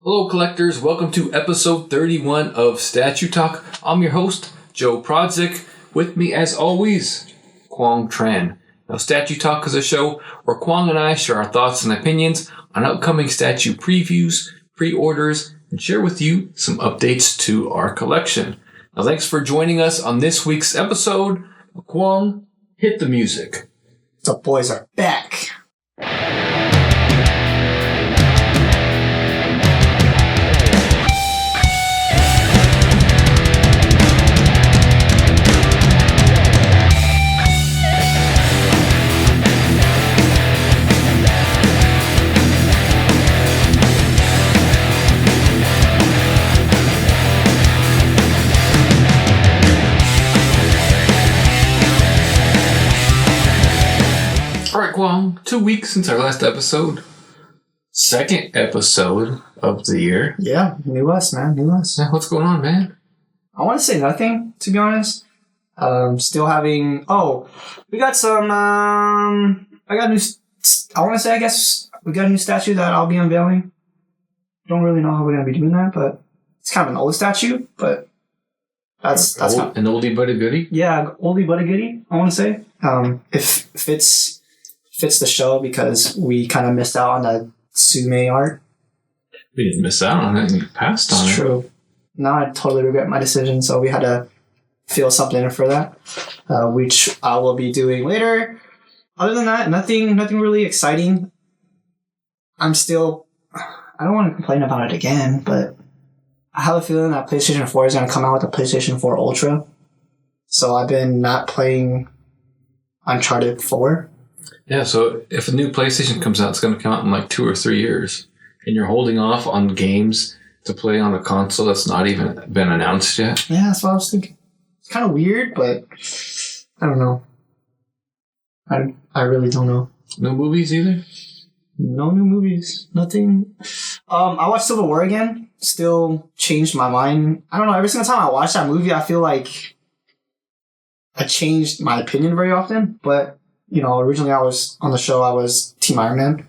Hello, collectors. Welcome to episode 31 of Statue Talk. I'm your host, Joe Prodzik. With me, as always, Quang Tran. Now, Statue Talk is a show where Quang and I share our thoughts and opinions on upcoming statue previews, pre-orders, and share with you some updates to our collection. Now, thanks for joining us on this week's episode. Quang, hit the music. The boys are back. Quang, 2 weeks since our last episode. Second episode of the year. Yeah, new us, man. New us. Yeah, what's going on, man? I want to say nothing, to be honest. Still having... Oh, we got some... I got a new... I want to say, I guess, we got a new statue that I'll be unveiling. Don't really know how we're going to be doing that, but it's kind of an old statue, but that's an oldie but a goodie? Yeah, oldie but a goodie, I want to say. If fits the show because we kind of missed out on the Sume art. We didn't miss out on it. We passed on it. It's true. Now I totally regret my decision, so we had to feel something for that, which I will be doing later. Other than that, nothing really exciting. I don't want to complain about it again, but I have a feeling that PlayStation 4 is going to come out with the PlayStation 4 Ultra. So I've been not playing Uncharted 4. Yeah, so if a new PlayStation comes out, it's going to come out in like 2 or 3 years. And you're holding off on games to play on a console that's not even been announced yet. Yeah, that's what I was thinking. It's kind of weird, but I don't know. I really don't know. No movies either? No new movies. Nothing. I watched Civil War again. Still changed my mind. I don't know. Every single time I watch that movie, I feel like I changed my opinion very often. But, you know, originally I was on the show, I was Team Iron Man.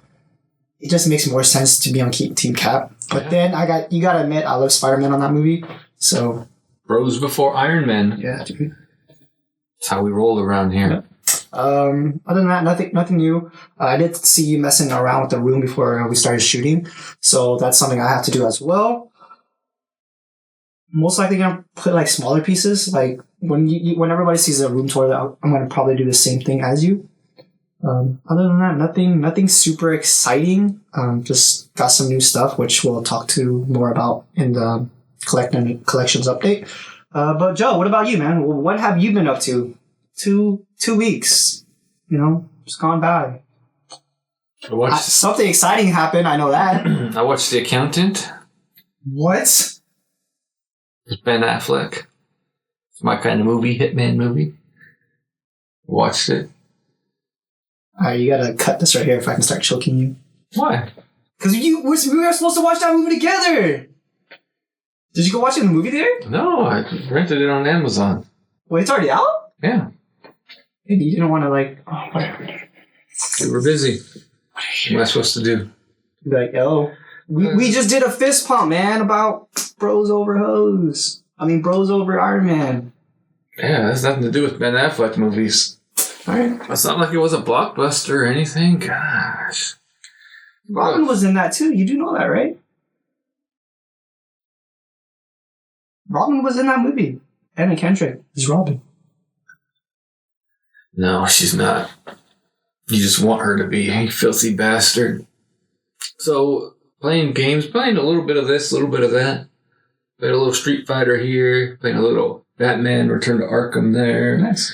It just makes more sense to be on Team Cap. But then you gotta admit, I love Spider-Man on that movie. So. Bros before Iron Man. Yeah, dude. That's how we roll around here. Yeah. Other than that, nothing new. I did see you messing around with the room before we started shooting, so that's something I have to do as well. Most likely gonna put like smaller pieces. Like when everybody sees a room tour, I'm gonna probably do the same thing as you. Other than that, nothing super exciting. Just got some new stuff, which we'll talk to more about in the collections update. But Joe, what about you, man? What have you been up to? Two weeks, you know, just gone by. Something exciting happened. I know that. I watched The Accountant. What? It's Ben Affleck. It's my kind of movie, Hitman movie. Watched it. Alright, you gotta cut this right here if I can start choking you. Why? Because we were supposed to watch that movie together. Did you go watch it in the movie theater? No, I rented it on Amazon. Wait, it's already out? Yeah. Maybe you didn't want to whatever. We were busy. What am I supposed to do? Like, we just did a fist pump, man, about bros over hoes. I mean, bros over Iron Man. Yeah, that has nothing to do with Ben Affleck movies. Alright. It's not like it was a blockbuster or anything. Gosh. Robin was in that too. You do know that, right? Robin was in that movie. Anna Kendrick is Robin. No, she's not. You just want her to be, you filthy bastard. So, playing games, playing a little bit of this, a little bit of that. Played a little Street Fighter here, playing a little Batman Return to Arkham there. Nice.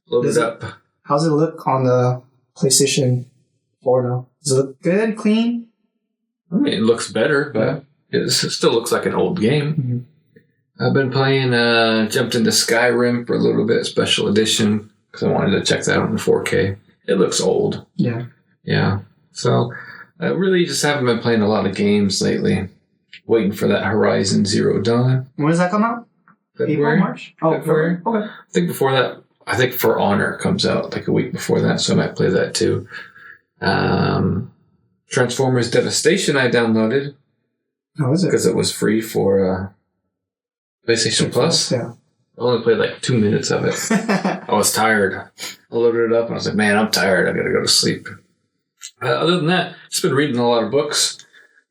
Loaded up. How's it look on the PlayStation 4 now? Does it look good, clean? I mean, it looks better, but it still looks like an old game. Mm-hmm. I've been playing, jumped into Skyrim for a little bit, special edition. Because I wanted to check that out in 4K. It looks old. Yeah. Yeah. So, I really just haven't been playing a lot of games lately. Waiting for that Horizon Zero Dawn. When does that come out? February? April, March? Oh, February. Okay. I think before that, For Honor comes out like a week before that, so I might play that too. Transformers Devastation I downloaded. How is it? Because it was free for PlayStation Plus. Yeah. I only played like 2 minutes of it. I was tired. I loaded it up and I was like, man, I'm tired. I gotta go to sleep. Other than that, just been reading a lot of books.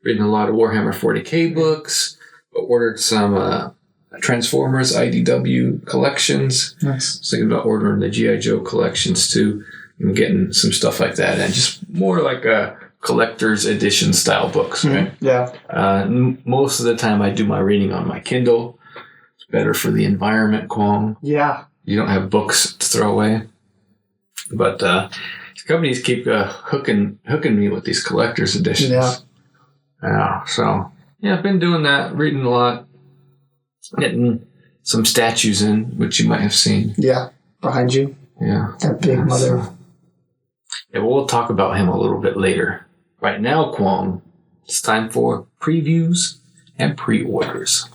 Reading a lot of Warhammer 40k books. Ordered some Transformers IDW collections. Nice. I was thinking about ordering the G.I. Joe collections too. And getting some stuff like that. And just more like a collector's edition style books, right? Yeah. Most of the time I do my reading on my Kindle. It's better for the environment, Kwong. Yeah. You don't have books to throw away. But companies keep hooking me with these collector's editions. Yeah. So, I've been doing that, reading a lot, getting some statues in, which you might have seen. Yeah. Behind you. Yeah. That big mother. Yeah, we'll talk about him a little bit later. Right now, Kwong, it's time for previews and pre-orders.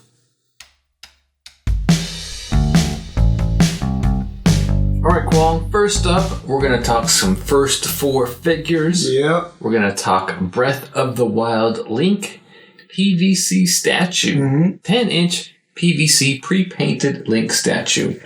All right, Kwong, first up, we're going to talk some first 4 figures. Yep. We're going to talk Breath of the Wild Link PVC statue. 10-inch PVC pre-painted Link statue.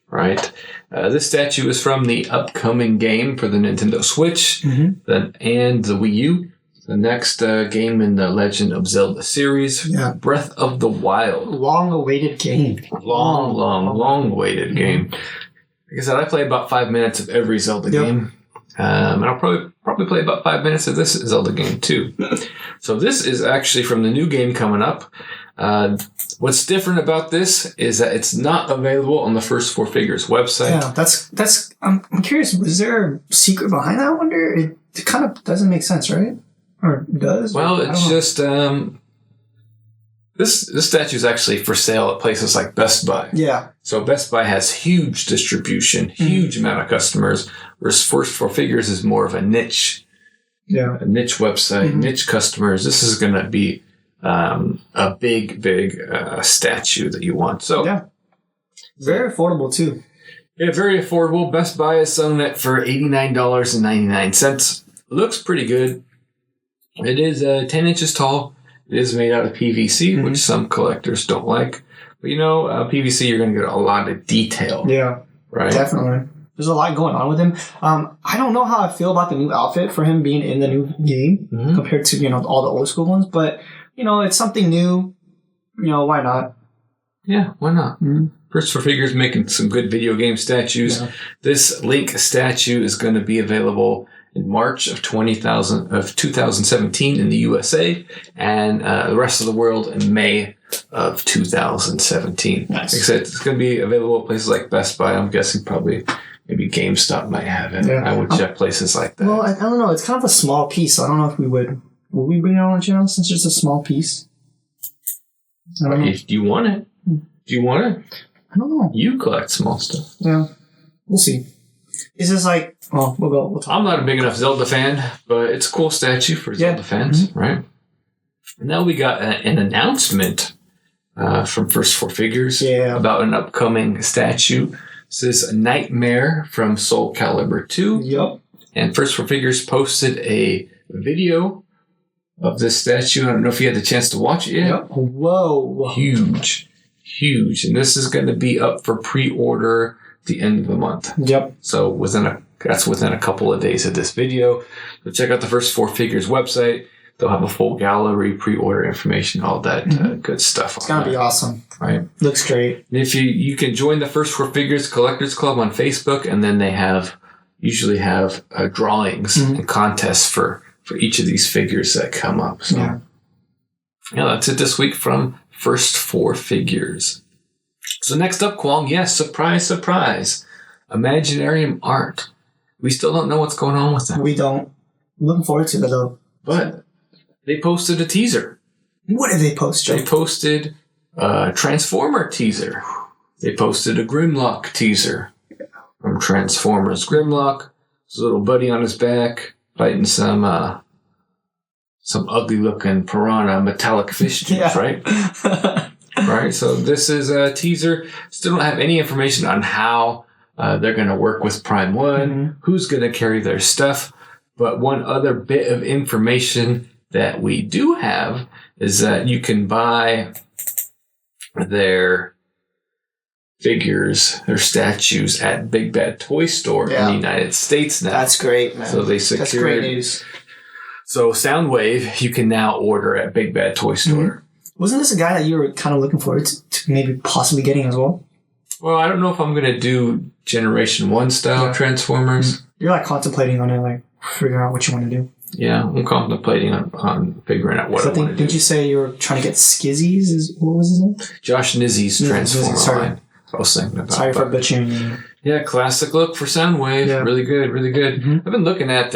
Right? This statue is from the upcoming game for the Nintendo Switch and the Wii U. The next game in the Legend of Zelda series, Breath of the Wild. Long-awaited game. Long-awaited game. Like I said, I play about 5 minutes of every Zelda game. And I'll probably play about 5 minutes of this Zelda game too. So this is actually from the new game coming up. What's different about this is that it's not available on the First 4 Figures website. Yeah, that's. I'm curious. Was there a secret behind that? I wonder. It kind of doesn't make sense, right? Or does? Well, it's just this statue is actually for sale at places like Best Buy. Yeah. So Best Buy has huge distribution, huge amount of customers. Whereas First 4 Figures is more of a niche. Yeah. A niche website, niche customers. This is going to be a big statue that you want. So very affordable too. Yeah, very affordable. Best Buy is selling it for $89.99. Looks pretty good. It is 10 inches tall. It is made out of PVC, which some collectors don't like. But PVC, you're going to get a lot of detail. Yeah, right. Definitely. There's a lot going on with him. I don't know how I feel about the new outfit for him being in the new game compared to all the old school ones, but it's something new. Why not? Yeah, why not? First 4 Figures making some good video game statues. Yeah. This Link statue is going to be available in March of 2017 in the USA, and the rest of the world in May of 2017. Nice. Like I said, it's going to be available at places like Best Buy. I'm guessing maybe GameStop might have it. Yeah. I would check places like that. Well, I don't know. It's kind of a small piece, so I don't know if we would we bring it on the channel since it's a small piece? If you want it. Do you want it? I don't know. You collect small stuff. Yeah. We'll see. Is this like... Oh, we'll talk. I'm not a big enough Zelda fan, but it's a cool statue for Zelda fans, right? Now we got an announcement from First 4 Figures about an upcoming statue. This is Nightmare from Soul Calibur 2. Yep. And First 4 Figures posted a video of this statue. I don't know if you had the chance to watch it yet. Yep. Whoa. Huge. And this is going to be up for pre-order the end of the month. Yep. So that's within a couple of days of this video. So check out the First 4 Figures website. They'll have a full gallery, pre-order information, all that good stuff. It's going to be awesome. Right. Looks great. And if you can join the First 4 Figures Collectors Club on Facebook, and then they usually have drawings and contests for each of these figures that come up. So yeah, that's it this week from First 4 Figures. So next up, Kwong, yes, surprise. Imaginarium art. We still don't know what's going on with them. We don't. I'm looking forward to it, though. But they posted a teaser. What did they post, Joe? They posted a Transformer teaser. They posted a Grimlock teaser from Transformers. Grimlock, his little buddy on his back, fighting some ugly-looking piranha metallic fish dudes, right? Right, so this is a teaser. Still don't have any information on how they're going to work with Prime 1, who's going to carry their stuff. But one other bit of information that we do have is that you can buy their figures, their statues at Big Bad Toy Store in the United States now. That's great, man. So they secured. That's great news. So Soundwave, you can now order at Big Bad Toy Store. Mm-hmm. Wasn't this a guy that you were kind of looking forward to maybe possibly getting as well? Well, I don't know if I'm going to do Generation 1 style Transformers. Mm-hmm. You're like contemplating on it, like figuring out what you want to do. Yeah, I'm contemplating on figuring out what I want to do. Did you say you were trying to get Skizzy's? What was his name? Josh Nizzy's Transformer line. I was thinking about. Sorry for butchering you. Yeah, classic look for Soundwave. Yeah. Really good, really good. Mm-hmm. I've been looking at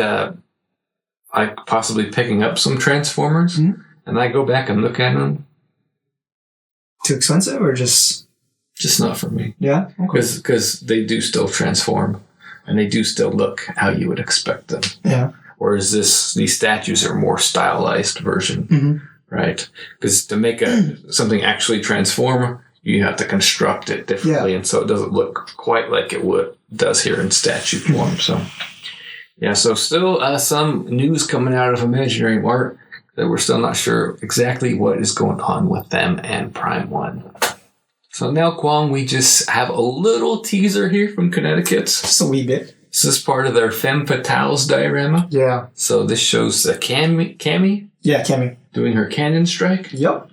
like possibly picking up some Transformers, and I go back and look at them. Too expensive or just not for me? Yeah, because they do still transform, and they do still look how you would expect them. Yeah. Whereas these statues are more stylized version, right? Because to make something actually transform, you have to construct it differently, and so it doesn't look quite like it does here in statue form. So, yeah, so still some news coming out of Imaginary Mart that we're still not sure exactly what is going on with them and Prime 1. So now, Kwong, we just have a little teaser here from Connecticut. Just a wee bit. This is part of their Femme Fatales diorama. Yeah. So this shows Cammy. Yeah, Cammy. Doing her cannon strike. Yep.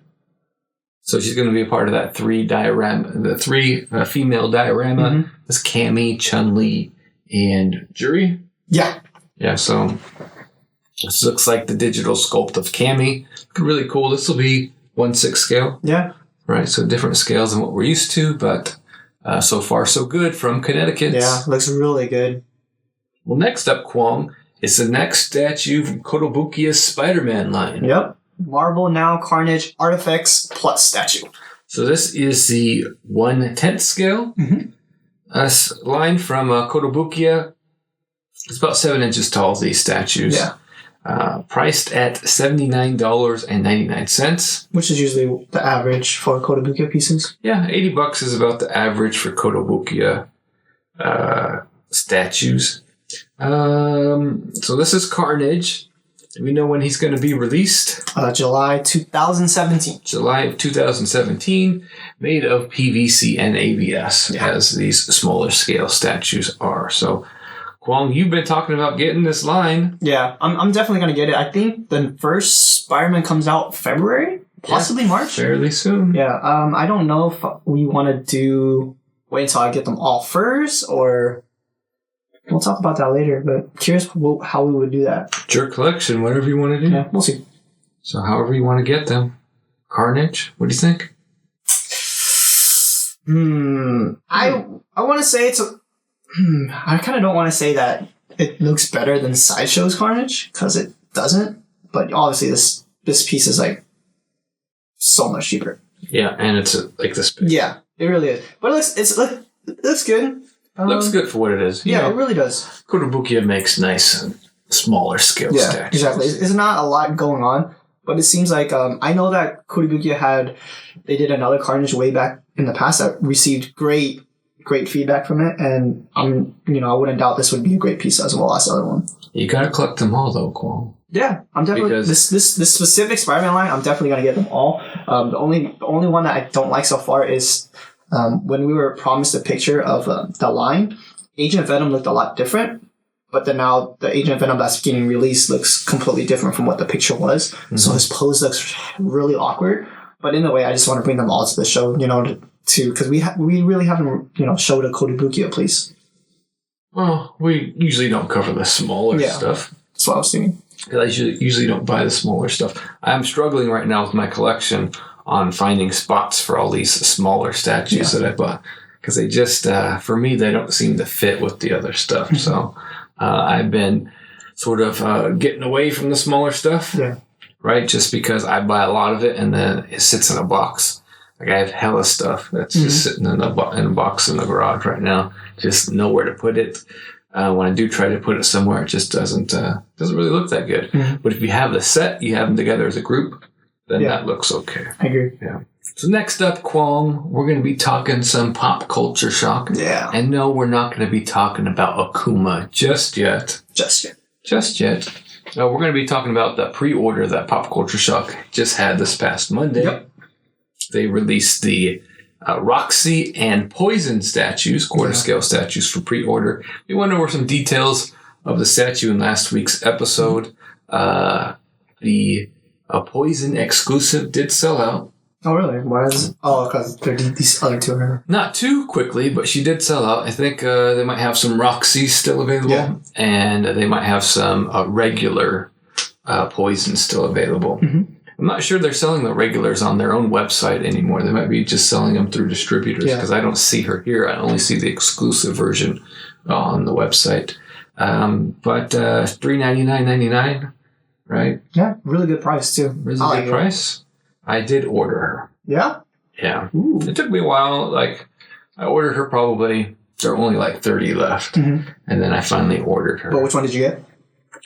So she's going to be a part of that the three female diorama. It's Cammy, Chun-Li, and Juri. Yeah. Yeah, so this looks like the digital sculpt of Cammy. Really cool. This will be 1/6 scale. Yeah. Right, so different scales than what we're used to, but so far so good from Connecticut. Yeah, looks really good. Well, next up, Kwong, is the next statue from Kotobukiya's Spider-Man line. Yep. Marvel Now Carnage Artifacts Plus statue. So this is the 1/10 scale line from Kotobukiya. It's about 7 inches tall, these statues. Yeah. Priced at $79.99. Which is usually the average for Kotobukiya pieces. Yeah, $80 is about the average for Kotobukiya statues. So this is Carnage. Do we know when he's going to be released? July 2017. July of 2017. Made of PVC and ABS, as these smaller scale statues are. So, Kwong, you've been talking about getting this line. Yeah, I'm definitely going to get it. I think the first Spider-Man comes out February, possibly March. Fairly soon. Yeah, I don't know if we want to wait until I get them all first, or we'll talk about that later, but curious how we would do that. It's your collection, whatever you want to do. Yeah, we'll see. So however you want to get them. Carnage, what do you think? I want to say it's I kind of don't want to say that it looks better than Sideshow's Carnage, because it doesn't, but obviously this piece is like so much cheaper. Yeah, and it's like this big. Yeah, it really is. But it looks good. Looks good for what it is. It really does. Kotobukiya makes nice, smaller scale statues. Yeah, exactly. It's not a lot going on, but it seems like I know that Kotobukiya they did another Carnage way back in the past that received great feedback from it, and I wouldn't doubt this would be a great piece as well as the other one. You gotta collect them all, though, Kwong. Yeah, I'm definitely this specific Spider-Man line. I'm definitely gonna get them all. The only one that I don't like so far is when we were promised a picture of the line. Agent Venom looked a lot different, but then now the Agent Venom that's getting released looks completely different from what the picture was. So his pose looks really awkward. But in a way, I just want to bring them all to the show, because we really haven't showed a Kotobukiya, please. Well, we usually don't cover the smaller stuff. That's what I was thinking. I usually don't buy the smaller stuff. I'm struggling right now with my collection on finding spots for all these smaller statues that I bought, because they just, for me, they don't seem to fit with the other stuff. So I've been sort of getting away from the smaller stuff. Yeah. Right, just because I buy a lot of it and then it sits in a box. Like I have hella stuff that's just sitting in a box in the garage right now. Just nowhere to put it. When I do try to put it somewhere, it just doesn't really look that good. But if you have the set, you have them together as a group, then that looks okay. I agree. Yeah. So next up, Kwong, we're going to be talking some pop culture shock. Yeah. And no, we're not going to be talking about Akuma just yet. Just yet. We're going to be talking about the pre-order that Pop Culture Shock just had this past Monday. Yep. They released the Roxy and Poison statues, quarter-scale statues for pre-order. We went over some details of the statue in last week's episode. The Poison exclusive did sell out. Oh, really? Why is... Oh, because these other two are... Not too quickly, but she did sell out. I think they might have some Roxy still available, and they might have some regular Poison still available. Mm-hmm. I'm not sure they're selling the regulars on their own website anymore. They might be just selling them through distributors, because I don't see her here. I only see the exclusive version on the website. But $399.99, right? Yeah, really good price, too. Really good price. I did order her. Yeah? Yeah. Ooh. It took me a while. Like, I ordered her probably, there were only like 30 left. Mm-hmm. And then I finally ordered her. But which one did you get?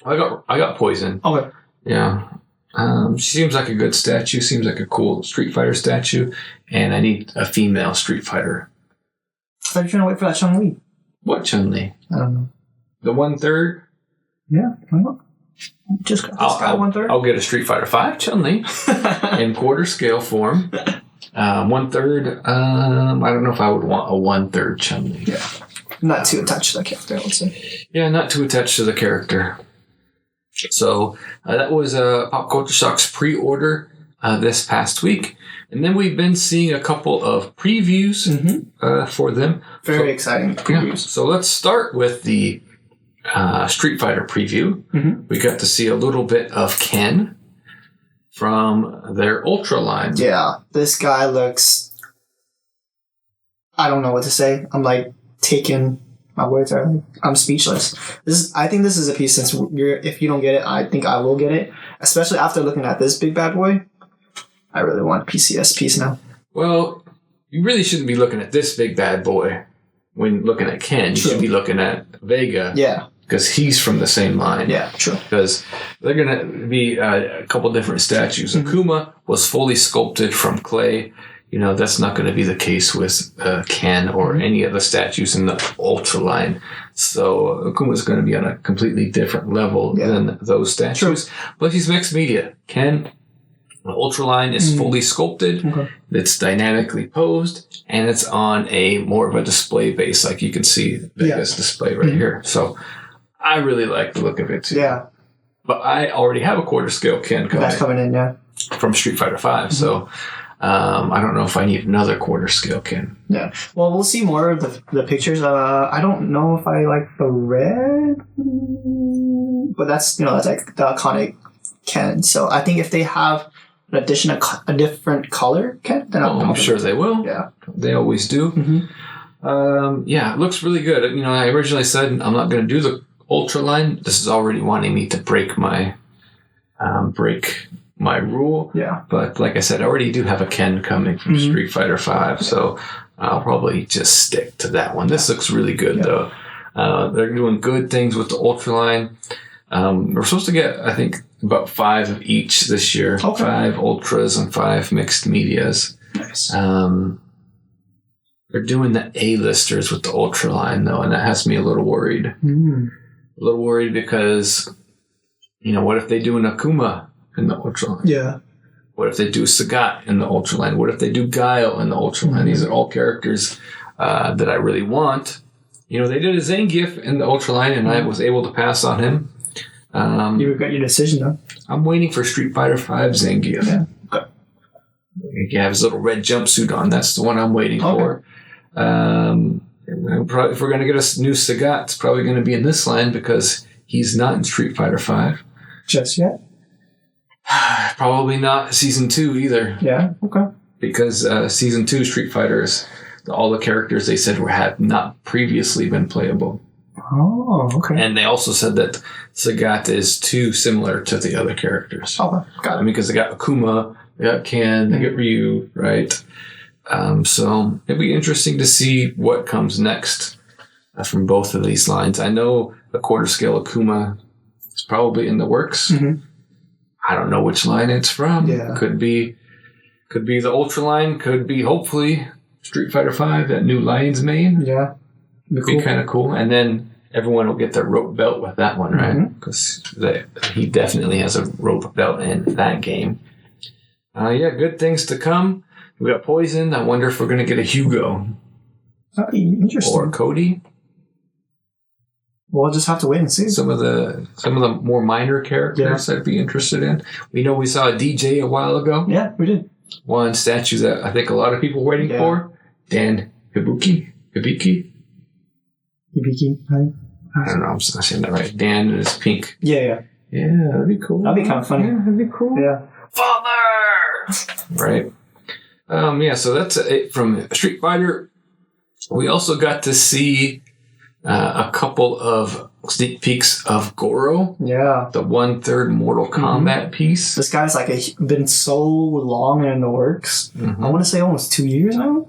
I got Poison. Okay. Yeah. She seems like a good statue. Seems like a cool Street Fighter statue. And I need a female Street Fighter. I thought you were trying to wait for that Chun-Li. What Chun-Li? I don't know. The 1/3? Yeah. Why not? Just got 1/3. I'll get a Street Fighter 5 Chun-Li in quarter scale form. 1/3. I don't know if I would want a 1/3 Chun-Li. Yeah. Not too attached to the character, I would say. Yeah, not too attached to the character. So that was Pop Culture Shock's pre-order this past week. And then we've been seeing a couple of previews for them. Very exciting previews. Yeah. So let's start with the Street Fighter preview. Mm-hmm. We got to see a little bit of Ken from their Ultra line. Yeah, this guy looks... I don't know what to say. I'm like taking... My words are like... I'm speechless. I think this is a piece, since if you don't get it, I think I will get it. Especially after looking at this big bad boy. I really want PCS piece now. Well, you really shouldn't be looking at this big bad boy when looking at Ken. You should be looking at Vega. Yeah. Because he's from the same line. Yeah, true. Because they're going to be a couple different statues. Mm-hmm. Akuma was fully sculpted from clay. You know, that's not going to be the case with Ken or any of the statues in the Ultra line. So Akuma's going to be on a completely different level than those statues. True. But he's mixed media. Ken, the Ultra line is fully sculpted. Okay. It's dynamically posed. And it's on a more of a display base, like you can see Vega's display right here. So I really like the look of it too. Yeah. But I already have a quarter scale Ken coming. That's coming in, yeah. From Street Fighter V. So I don't know if I need another quarter scale Ken. Yeah. Well, we'll see more of the pictures. I don't know if I like the red, but that's like the iconic Ken. So I think if they have a different color Ken, then I'm sure they will. Yeah. They always do. Mm-hmm. It looks really good. I originally said I'm not going to do the Ultra line. This is already wanting me to break my rule. Yeah. But like I said, I already do have a Ken coming from Street Fighter V, so I'll probably just stick to that one. This looks really good though. They're doing good things with the Ultra line. We're supposed to get, I think, about 5 of each this year. Okay. 5 Ultras and 5 mixed medias. Nice. They're doing the A-listers with the Ultra line, though, and that has me a little worried. A little worried because, what if they do an Akuma in the Ultra line? Yeah. What if they do Sagat in the Ultra line? What if they do Guile in the Ultra line? These are all characters that I really want. They did a Zangief in the Ultra line, and I was able to pass on him. You regret your decision, though. I'm waiting for Street Fighter V Zangief. Yeah. Okay. He has his little red jumpsuit on. That's the one I'm waiting for. If we're going to get a new Sagat, it's probably going to be in this line because he's not in Street Fighter V. Just yet? Probably not Season 2 either. Yeah, okay. Because Season 2 Street Fighters, all the characters they said had not previously been playable. Oh, okay. And they also said that Sagat is too similar to the other characters. Okay, got it. Because they got Akuma, they got Ken, they got Ryu, right? So it'll be interesting to see what comes next from both of these lines. I know the quarter scale Akuma is probably in the works. I don't know which line it's from. Yeah. Could be the Ultra line, could be hopefully Street Fighter V, that new Lion's Mane. Yeah. It'd be kind of cool. And then everyone will get their rope belt with that one, right? Because he definitely has a rope belt in that game. Good things to come. We got Poison. I wonder if we're going to get a Hugo. Interesting. Or Cody. We'll just have to wait and see. Some of the more minor characters I'd be interested in. We know we saw a DJ a while ago. Yeah, we did. One statue that I think a lot of people are waiting for. Dan Hibiki. I don't know. I'm not saying that right. Dan is pink. Yeah. Yeah, that'd be cool. That'd be kind of funny. Yeah, that'd be cool. Yeah. Father! Right. So that's it from Street Fighter. We also got to see a couple of sneak peeks of Goro. Yeah. The 1/3 Mortal Kombat piece. This guy's been so long in the works. I want to say almost 2 years now.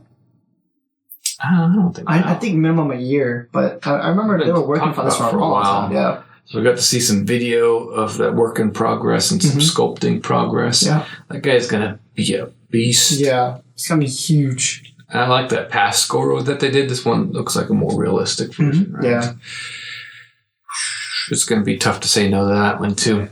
I don't think I think minimum a year, but I remember they were working on this for a long time. Yeah. So we got to see some video of that work in progress and some sculpting progress. Yeah. That guy's going to be a beast. Yeah. It's going to be huge. I like that past Goro that they did. This one looks like a more realistic version, right? Yeah. It's going to be tough to say no to that one, too.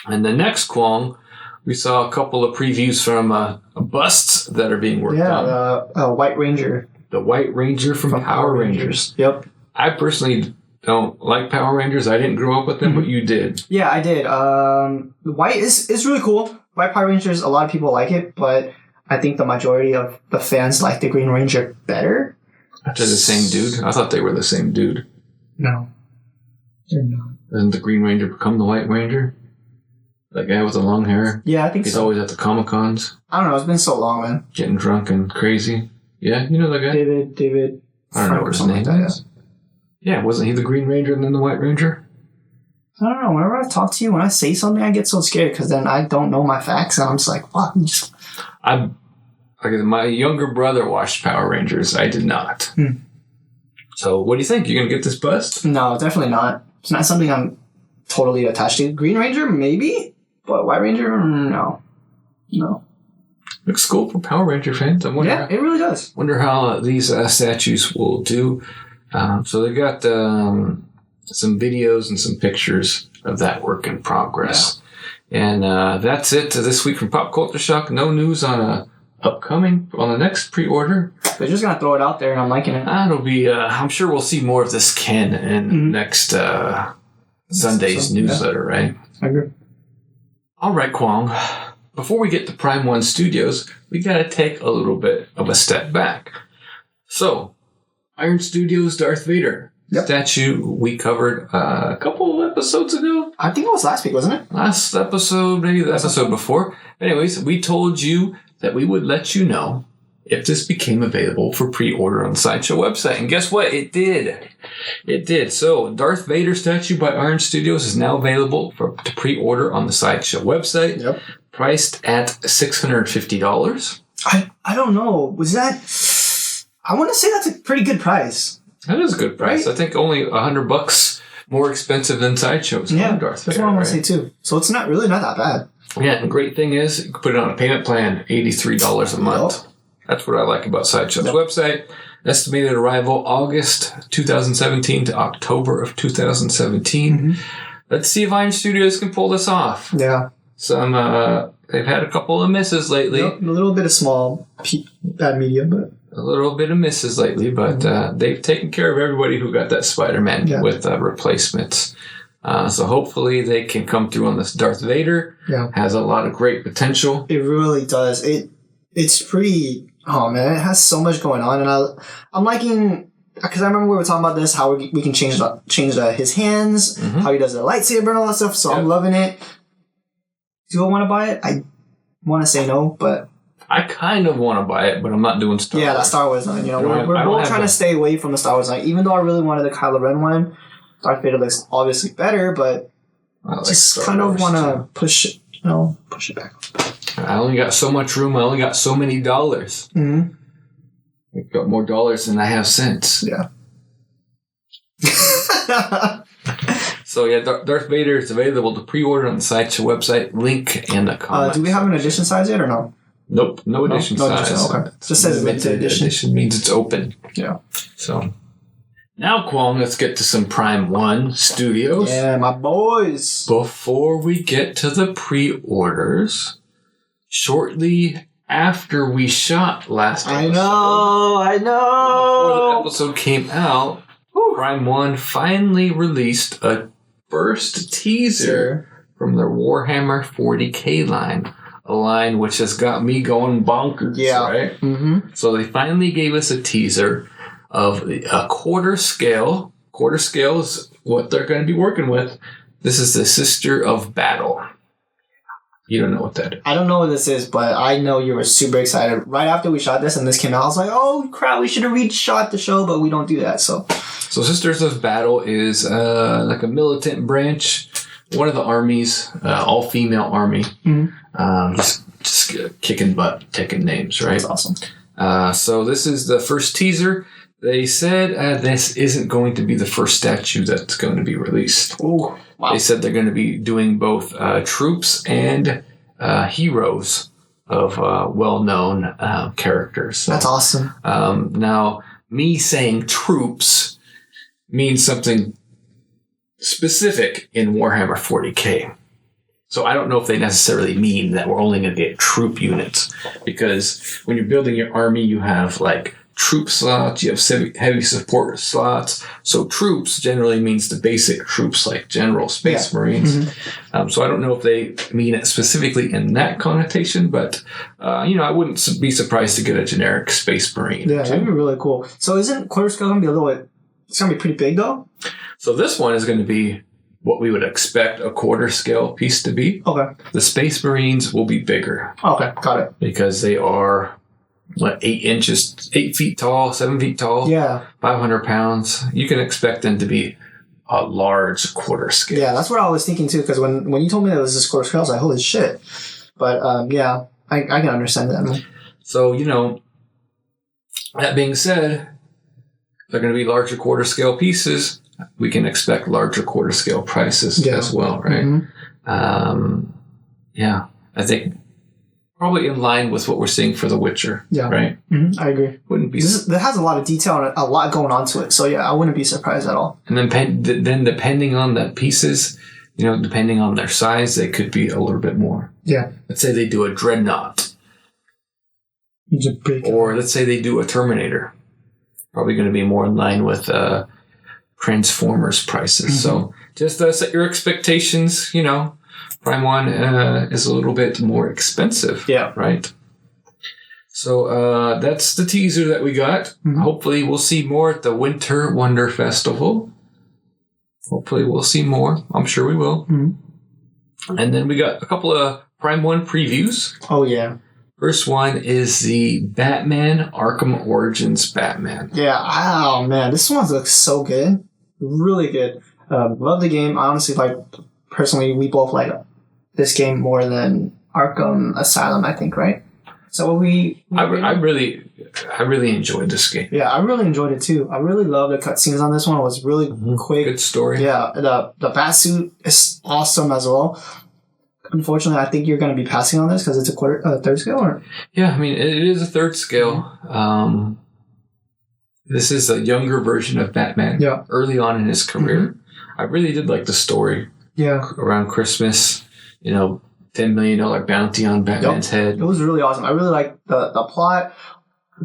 And the next Kwong, we saw a couple of previews from busts that are being worked on. Yeah, White Ranger. The White Ranger from Power Rangers. Yep. I personally don't like Power Rangers. I didn't grow up with them, but you did. Yeah, I did. White is really cool. White Power Rangers, a lot of people like it, but I think the majority of the fans like the Green Ranger better. They're the same dude? I thought they were the same dude. No. They're not. Doesn't the Green Ranger become the White Ranger? That guy with the long hair? Yeah, I think He's so. always at the Comic-Cons. I don't know. It's been so long, man. Getting drunk and crazy. Yeah, you know that guy? David. I don't know what his name is. Yeah, wasn't he the Green Ranger and then the White Ranger? I don't know. Whenever I talk to you, when I say something, I get so scared because then I don't know my facts and I'm just like, what? My younger brother watched Power Rangers. I did not. So what do you think? You going to get this bust? No, definitely not. It's not something I'm totally attached to. Green Ranger, maybe? But White Ranger, no. Looks cool for Power Ranger fans. Yeah, it really does. Wonder how these statues will do. So they got some videos and some pictures of that work in progress. Yeah. And that's it this week from Pop Culture Shock. No news on upcoming on the next pre-order. They're just going to throw it out there and I'm liking it. It'll be, I'm sure we'll see more of this Ken in next Sunday's newsletter, right? I agree. All right, Kwong. Before we get to Prime 1 Studios, we got to take a little bit of a step back. So, Iron Studios Darth Vader statue we covered a couple of episodes ago. I think it was last week, wasn't it? Last episode, maybe the episode before. Anyways, we told you that we would let you know if this became available for pre-order on the Sideshow website. And guess what? It did. It did. So, Darth Vader statue by Iron Studios is now available to pre-order on the Sideshow website. Yep. Priced at $650. I don't know. Was that... I want to say that's a pretty good price. That is a good price. Right? I think only $100 more expensive than Sideshow's. Yeah, Darth that's Vader, what I want to say too. So it's not that bad. Yeah, and the great thing is, you can put it on a payment plan, $83 a month. Yep. That's what I like about Sideshow's website. Estimated arrival August 2017 to October of 2017. Let's see if Iron Studios can pull this off. Yeah. They've had a couple of misses lately. Yep, a little bit of small, bad media, but... A little bit of misses lately, but they've taken care of everybody who got that Spider-Man with replacements. So hopefully they can come through on this Darth Vader. Yeah. Has a lot of great potential. It really does. It's pretty... Oh, man, it has so much going on. And I'm liking... Because I remember we were talking about this, how we can change his hands, how he does the lightsaber and all that stuff. So I'm loving it. Do I want to buy it? I want to say no, but... I kind of want to buy it, but I'm not doing Star Wars. Yeah, that Star Wars line. We're both trying to stay away from the Star Wars line. Even though I really wanted the Kylo Ren one, Darth Vader looks obviously better, but I just kind of want to push it back. I only got so much room. I only got so many dollars. I've got more dollars than I have cents. Yeah. So yeah, Darth Vader is available to pre-order on the Sideshow website. Link in the comments. Do we have an edition size yet or no? Nope, no edition size. Okay. It just says limited edition. Edition means it's open. Yeah. So, Now, Kwong, let's get to some Prime 1 Studios. Yeah, my boys. Before we get to the pre-orders, shortly after we shot last episode. I know. Before the episode came out, Prime 1 finally released a first teaser from their Warhammer 40k line. A line which has got me going bonkers, right? Mm-hmm. So they finally gave us a teaser of a quarter scale. Quarter scale is what they're going to be working with. This is the Sister of Battle. You don't know what that is. I don't know what this is, but I know you were super excited. Right after we shot this and this came out, I was like, oh crap, we should have reshot the show, but we don't do that, so Sisters of Battle is like a militant branch, one of the armies, all-female army. Mm-hmm. Just kicking butt, taking names, right? That's awesome. So this is the first teaser. They said this isn't going to be the first statue that's going to be released. Ooh, wow. They said they're going to be doing both troops and heroes of well-known characters. So, that's awesome. Now, me saying troops means something specific in Warhammer 40k. So I don't know if they necessarily mean that we're only going to get troop units, because when you're building your army, you have like troop slots, you have heavy support slots. So troops generally means the basic troops like General Space Marines. Mm-hmm. So I don't know if they mean it specifically in that connotation, but I wouldn't be surprised to get a generic Space Marine. Yeah, that'd be really cool. So isn't quarter scale going to be a little bit? It's going to be pretty big though. So this one is going to be what we would expect a quarter scale piece to be. Okay. The Space Marines will be bigger. Okay, got it. Because they are 8 feet tall, 7 feet tall. Yeah. 500 pounds. You can expect them to be a large quarter scale. Yeah, that's what I was thinking too. Because when you told me that it was this quarter scale, I was like, holy shit. But yeah, I can understand that. So that being said, they're going to be larger quarter scale pieces. We can expect larger quarter scale prices as well, right? Mm-hmm. I think probably in line with what we're seeing for The Witcher, right? Mm-hmm. I agree. Wouldn't be. That has a lot of detail and a lot going on to it, so yeah, I wouldn't be surprised at all. And then depending on the pieces, depending on their size, they could be a little bit more. Yeah. Let's say they do a Dreadnought, or let's say they do a Terminator. Probably going to be more in line with Transformers prices. Mm-hmm. So just set your expectations. Prime 1 is a little bit more expensive. Yeah. Right? So that's the teaser that we got. Mm-hmm. Hopefully we'll see more at the Winter Wonder Festival. Hopefully we'll see more. I'm sure we will. Mm-hmm. And then we got a couple of Prime 1 previews. Oh, yeah. First one is the Batman Arkham Origins Batman. Yeah. Oh, man. This one looks so good. Really good. Love the game. Honestly, personally, we both like this game more than Arkham Asylum, I think, right? So I really enjoyed this game. Yeah, I really enjoyed it too. I really love the cutscenes on this one. It was really quick. Good story. Yeah, the Batsuit is awesome as well. Unfortunately, I think you're going to be passing on this because it's a third scale, or? Yeah, I mean, it is a third scale. Mm-hmm. This is a younger version of Batman. Yeah. Early on in his career. Mm-hmm. I really did like the story. Yeah. Around Christmas, $10 million bounty on Batman's head. It was really awesome. I really liked the plot.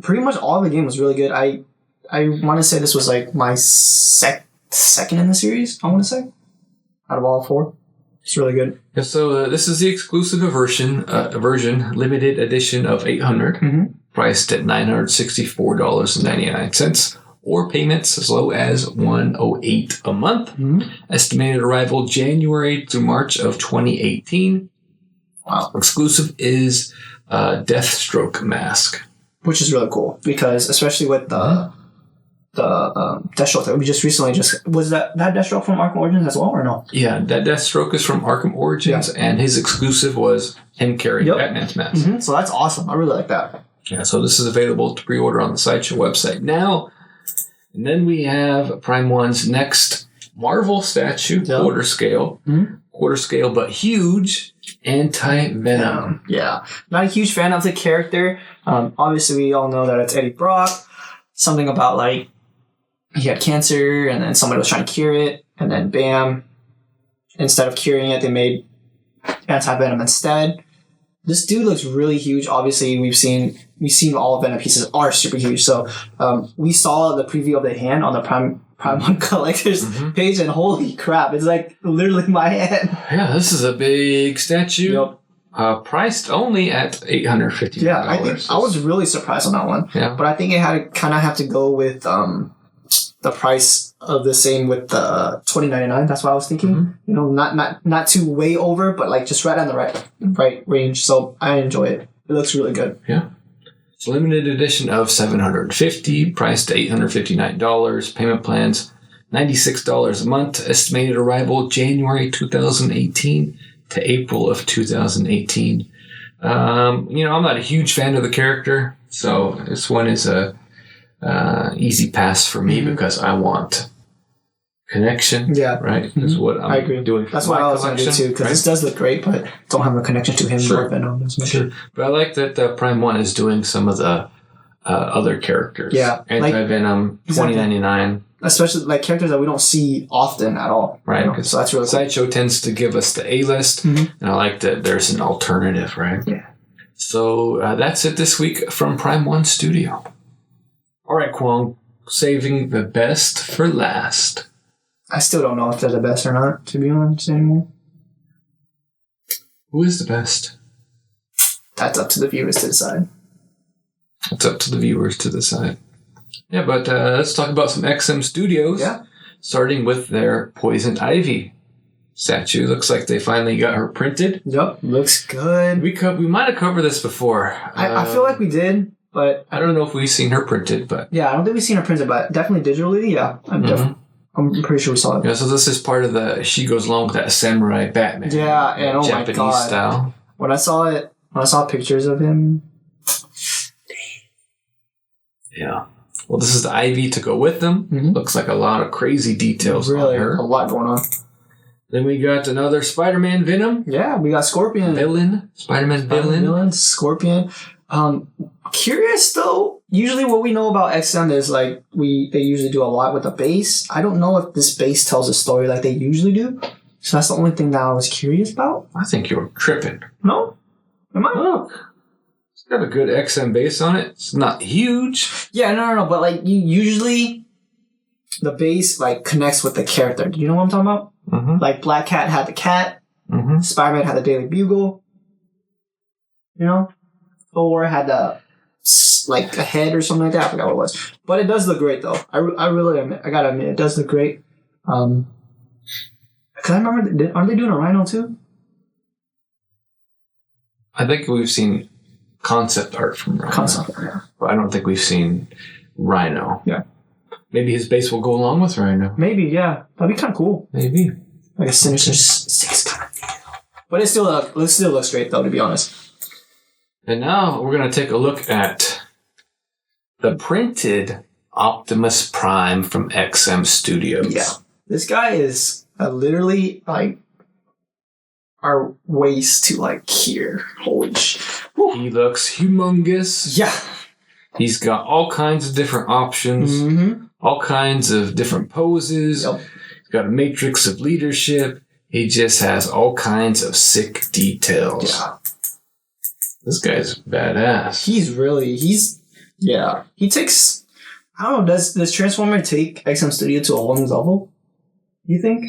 Pretty much all of the game was really good. I want to say this was my second in the series, I want to say, out of all 4. It's really good. Yeah, so this is the exclusive version, limited edition of 800, mm-hmm. priced at $964.99, or payments as low as $108 a month. Mm-hmm. Estimated arrival January through March of 2018. Wow. Exclusive is Deathstroke mask, which is really cool because especially with the Deathstroke that we just recently was that Deathstroke from Arkham Origins as well or no? Yeah, that Deathstroke is from Arkham Origins, and his exclusive was him carrying Batman's mask. Mm-hmm. So that's awesome. I really like that. Yeah, so this is available to pre-order on the Sideshow website now. And then we have Prime 1's next Marvel statue, quarter scale, but huge, Anti-Venom. Yeah, not a huge fan of the character. Obviously, we all know that it's Eddie Brock. Something about he had cancer, and then somebody was trying to cure it, and then bam, instead of curing it, they made anti-venom instead. This dude looks really huge. Obviously, we've seen all Venom pieces are super huge. So we saw the preview of the hand on the Prime One Collectors page, and holy crap, it's like literally my hand. Yeah, this is a big statue. Yep. Priced only at $850. Yeah, I was really surprised on that one. Yeah. But I think it had to kind of have to go with the price of the same with the $20.99. That's what I was thinking. You know, not too way over, but like just right on the right range. So I enjoy it. It looks really good. Yeah. It's a limited edition of $750, priced to $859. Payment plans $96 a month. Estimated arrival January 2018 to April of 2018. I'm not a huge fan of the character, so this one is a easy pass for me because I want connection. Yeah. Right? Is what I agree. doing. That's what I was going to do too, because this does look great, but don't have a connection to him or Venom as much. Sure. But I like that Prime 1 is doing some of the other characters. Yeah. Anti-Venom, $20.99. Especially like characters that we don't see often at all. Right. You know? So that's really cool. Sideshow tends to give us the A-list, and I like that there's an alternative, right? Yeah. So that's it this week from Prime 1 Studio. All right, Kwong, saving the best for last. I still don't know if they're the best or not, to be honest, anymore. Who is the best? That's up to the viewers to decide. It's up to the viewers to decide. Yeah, but let's talk about some XM Studios. Yeah. Starting with their Poison Ivy statue. Looks like they finally got her printed. Yep, looks good. We might have covered this before. I feel like we did, but I don't know if we've seen her printed, but yeah, I don't think we've seen her printed, but definitely digitally. Yeah, I'm pretty sure we saw it. Yeah, so this is part of the. She goes along with that samurai Batman. Yeah, and oh Japanese my god, style. When I saw pictures of him. Yeah. Well, this is the Ivy to go with them. Looks like a lot of crazy details really, on her. a lot going on. Then we got another Spider-Man Venom. Yeah, we got Scorpion. Spider-Man villain. Scorpion. Curious though, usually what we know about XM is like they usually do a lot with the base. I don't know if this base tells a story like they usually do. So that's the only thing that I was curious about. I think you're tripping. No? Am I? Look. It's got a good XM base on it. It's not huge. Yeah, no. But like usually the base like connects with the character. Do you know what I'm talking about? Like Black Cat had the cat. Spider-Man had the Daily Bugle. You know? Thor had the like a head or something like that. I forgot what it was. But it does look great though. I gotta admit, it does look great. Cause I remember, aren't they doing a Rhino too? I think we've seen concept art from Rhino. Concept art, yeah. But I don't think we've seen Rhino. Yeah. Maybe his base will go along with Rhino. Maybe, yeah. That'd be kind of cool. Maybe. Like a Sinister Six kind of deal. But it still looks great though, to be honest. And now we're going to take a look at the printed Optimus Prime from XM Studios. Yeah. This guy is literally like our waist to like here. Holy shit. He looks humongous. Yeah. He's got all kinds of different options, all kinds of different poses. Yep. He's got a matrix of leadership. He just has all kinds of sick details. Yeah. This guy's badass. He takes, I don't know, does Transformer take XM Studio to a whole new level? You think?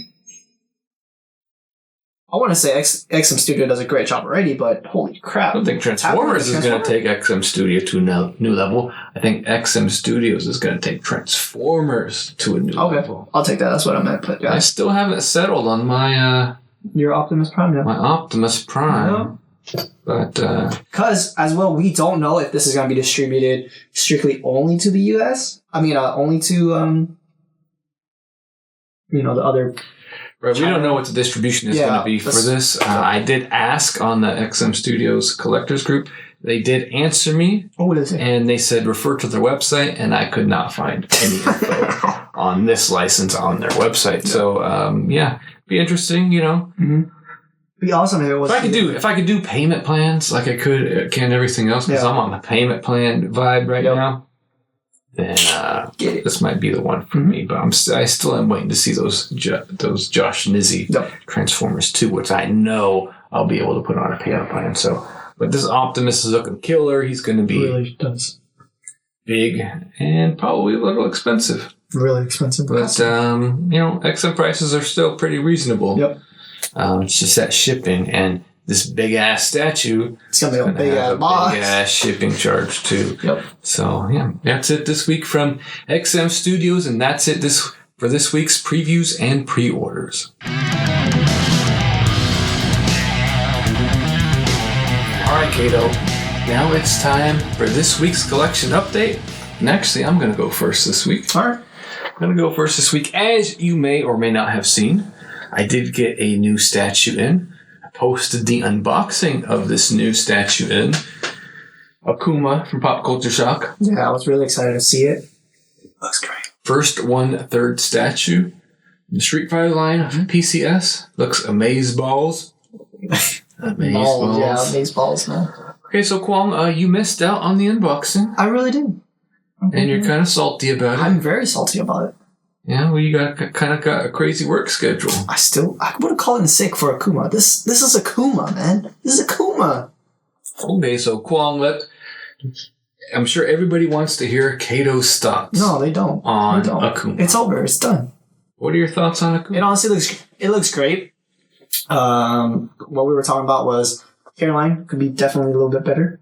I want to say XM Studio does a great job already, but holy crap. I don't think Transformers is going to take XM Studio to a new level. I think XM Studios is going to take Transformers to a new level. I'll take that. That's what I meant. But yeah. I still haven't settled on my... Your Optimus Prime, yeah. My Optimus Prime. Yeah. But because as well, we don't know if this is going to be distributed strictly only to the US. I mean, only to the other. Right, we don't know what the distribution is going to be for this. I did ask on the XM Studios collectors group. They did answer me. Oh, what is it? And they said refer to their website, and I could not find any info on this license on their website. So be interesting, Be awesome if it was. If I could do payment plans like I can everything else because I'm on the payment plan vibe right now. then this might be the one for me. But I still am waiting to see those Josh Nizzy Transformers 2, which I know I'll be able to put on a payment plan. So, but this Optimus is looking killer. He's going to be big and probably a little expensive. Really expensive. But, XM prices are still pretty reasonable. Yep. It's just that shipping and this big ass statue. It's going to be a big ass box. Big ass shipping charge too. Yep. So, yeah, that's it this week from XM Studios, and that's it for this week's previews and pre-orders. Alright, Kato. Now it's time for this week's collection update. And actually, I'm going to go first this week. Alright. I'm going to go first this week. As you may or may not have seen, I did get a new statue in. I posted the unboxing of this new statue in. Akuma from Pop Culture Shock. Yeah, I was really excited to see it. Looks great. First 1/3 statue. The Street Fighter line of PCS. Looks amazeballs. Amazeballs. Yeah, amazeballs, man. Okay, so Kwong, you missed out on the unboxing. I really did. And you're kind of salty about it. I'm very salty about it. Yeah, well, you got a crazy work schedule. I would have called in sick for Akuma. This is Akuma, man. This is Akuma. Okay, so Kwong, I'm sure everybody wants to hear Kato's thoughts. No, they don't. On Akuma. It's over. It's done. What are your thoughts on Akuma? It honestly looks great. What we were talking about was hairline could be definitely a little bit better.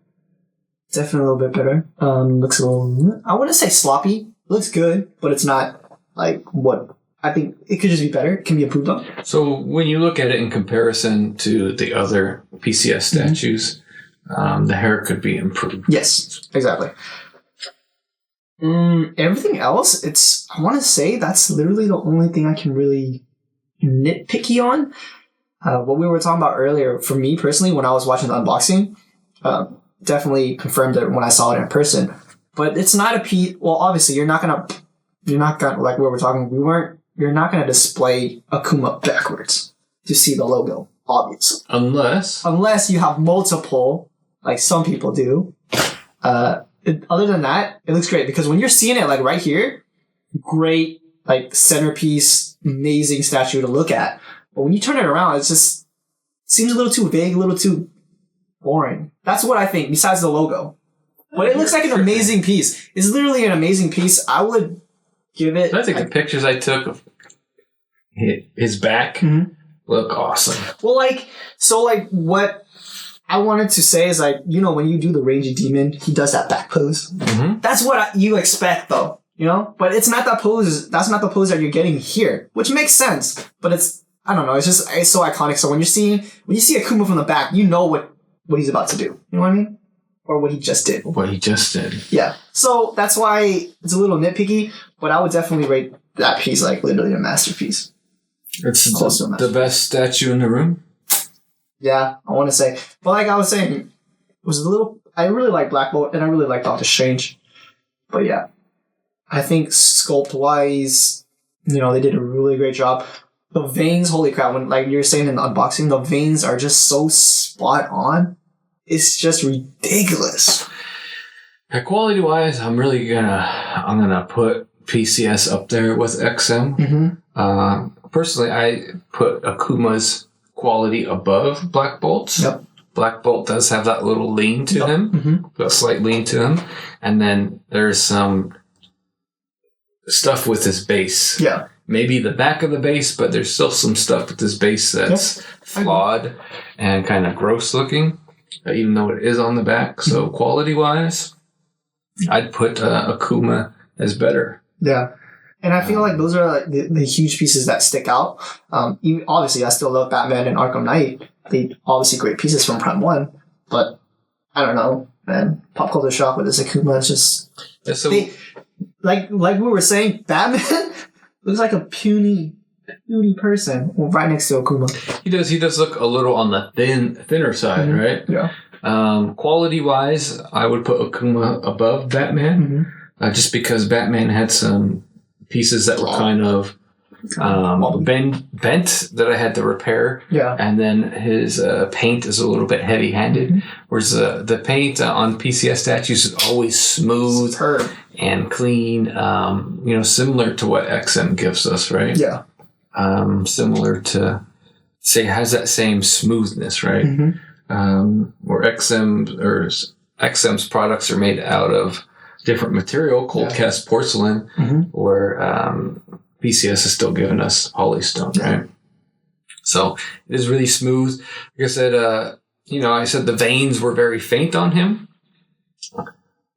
Definitely a little bit better. Looks a little, I wouldn't say sloppy. Looks good, but it's not like what I think it could just be better. It can be improved on. So when you look at it in comparison to the other PCS statues, the hair could be improved. Yes, exactly. Everything else, I want to say that's literally the only thing I can really nitpicky on. What we were talking about earlier, for me personally, when I was watching the unboxing, definitely confirmed it when I saw it in person. But it's not a piece. Well, obviously, you're not gonna like what we're talking. You're not gonna display Akuma backwards to see the logo, obviously. Unless you have multiple, like some people do. Other than that, it looks great because when you're seeing it like right here, great like centerpiece, amazing statue to look at. But when you turn it around, it just seems a little too vague, a little too boring. That's what I think, besides the logo. But it looks like an amazing piece. It's literally an amazing piece. I would give it... I think the pictures I took of his back look awesome. Well, what I wanted to say is, when you do the Rangy Demon, he does that back pose. Mm-hmm. That's what you expect, though. But it's not that pose. That's not the pose that you're getting here, which makes sense. But it's so iconic. So when you see Akuma from the back, you know what he's about to do. You know what I mean? Or what he just did. Yeah. So that's why it's a little nitpicky, but I would definitely rate that piece like literally a masterpiece. It's close to a masterpiece. The best statue in the room? Yeah, I want to say. But like I was saying, it was I really like Black Bolt and I really like Doctor Strange. But yeah, I think sculpt-wise, they did a really great job. The veins, holy crap, when like you were saying in the unboxing, the veins are just so spot on. It's just ridiculous. Quality-wise, I'm gonna put PCS up there with XM. Mm-hmm. Personally, I put Akuma's quality above Black Bolt's. Yep. Black Bolt does have that little lean to him, a slight lean to him, and then there's some stuff with his base. Yeah. Maybe the back of the base, but there's still some stuff with his base that's flawed and kind of gross looking, even though it is on the back. So quality-wise, I'd put Akuma as better. Yeah. And I feel like those are like the huge pieces that stick out. Obviously, I still love Batman and Arkham Knight. They obviously great pieces from Prime 1. But I don't know, man. Pop Culture Shock with this Akuma is just... Yeah, so like we were saying, Batman... looks like a puny person right next to Akuma. He does look a little on the thinner side, right? Yeah. Quality-wise, I would put Akuma above Batman, just because Batman had some pieces that were kind of bent that I had to repair. Yeah. And then his paint is a little bit heavy-handed, whereas the paint on PCS statues is always smooth. Superb. and clean. Similar to what XM gives us, right? Yeah. Similar to, say, has that same smoothness, right? Where XM's products are made out of different material, cold cast porcelain, where PCS is still giving us polystone, right? So it is really smooth. Like I said, I said the veins were very faint on him,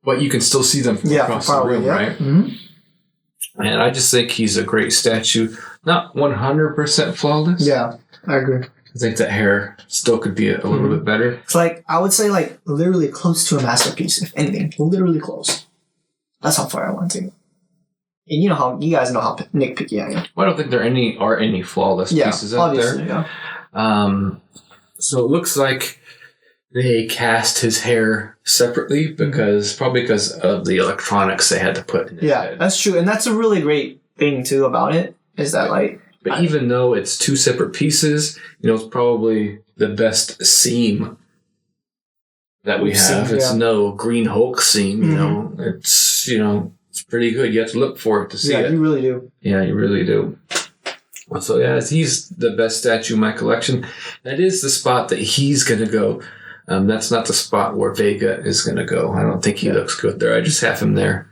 but you can still see them from across the room, right? And I just think he's a great statue. Not 100% flawless. Yeah, I agree. I think that hair still could be a little bit better. It's like, I would say, like, literally close to a masterpiece, if anything. Literally close. That's how far I want to. And you guys know how nitpicky I am. Well, I don't think there are any flawless pieces out there. Yeah. So it looks like they cast his hair separately probably because of the electronics they had to put in his head. That's true. And that's a really great thing, too, about it, is that, like... But even though it's two separate pieces, it's probably the best seam that we have. It's no Green Hulk seam, It's, it's pretty good. You have to look for it to see it. Yeah, you really do. Yeah, you really do. So, he's the best statue in my collection. That is the spot that he's going to go. That's not the spot where Vega is going to go. I don't think he looks good there. I just have him there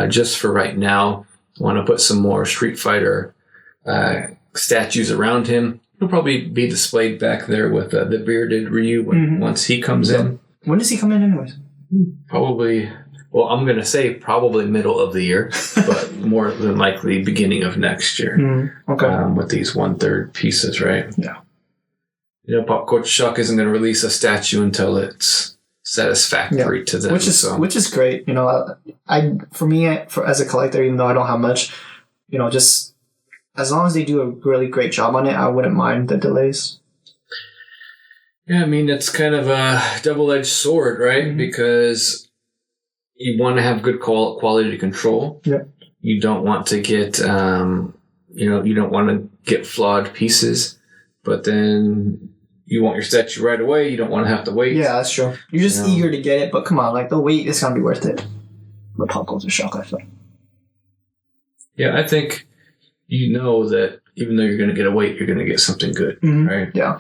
just for right now. I want to put some more Street Fighter statues around him. He'll probably be displayed back there with the bearded Ryu once he comes in. When does he come in anyways? Probably, well, I'm going to say probably middle of the year, but more than likely beginning of next year. Okay. With these 1/3 pieces, right? Yeah. Popcorn Chuck isn't going to release a statue until it's satisfactory to them. Which is great. For me, as a collector, even though I don't have much, just as long as they do a really great job on it, I wouldn't mind the delays. Yeah, I mean, it's kind of a double-edged sword, right? Because you want to have good quality control. Yeah. You don't want to get, you don't want to get flawed pieces, but then you want your statue right away. You don't want to have to wait. Yeah, that's true. You're just eager to get it, but come on, like the wait is going to be worth it. The Pop Culture Shock, I feel. Yeah, I think that even though you're going to get a wait, you're going to get something good, right? Yeah.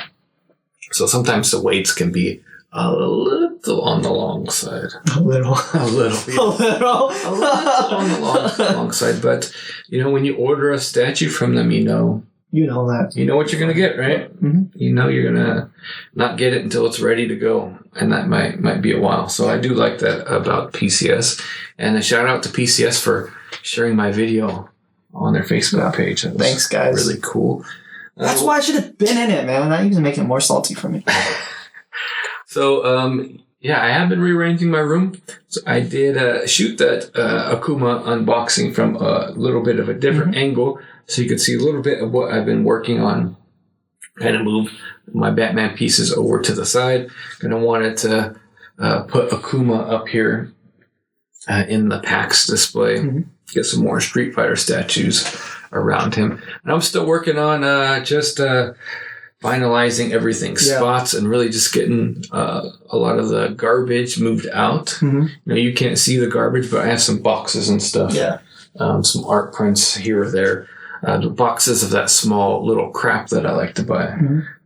So sometimes the waits can be a little on the long side. A little. Yeah. A little on the long side. But, when you order a statue from them, you know that. You know what you're going to get, right? You're going to not get it until it's ready to go. And that might be a while. So I do like that about PCS. And a shout out to PCS for sharing my video on their Facebook page. Thanks, guys. Really cool. That's why I should have been in it, man. That even make it more salty for me. So, I have been rearranging my room. So I did shoot that Akuma unboxing from a little bit of a different angle, so you can see a little bit of what I've been working on. Kind of move my Batman pieces over to the side. Kind of wanted to put Akuma up here in the PAX display. Get some more Street Fighter statues around him. And I'm still working on just finalizing everything, spots, and really just getting a lot of the garbage moved out. You can't see the garbage, but I have some boxes and stuff. Yeah. Some art prints here or there. The boxes of that small little crap that I like to buy.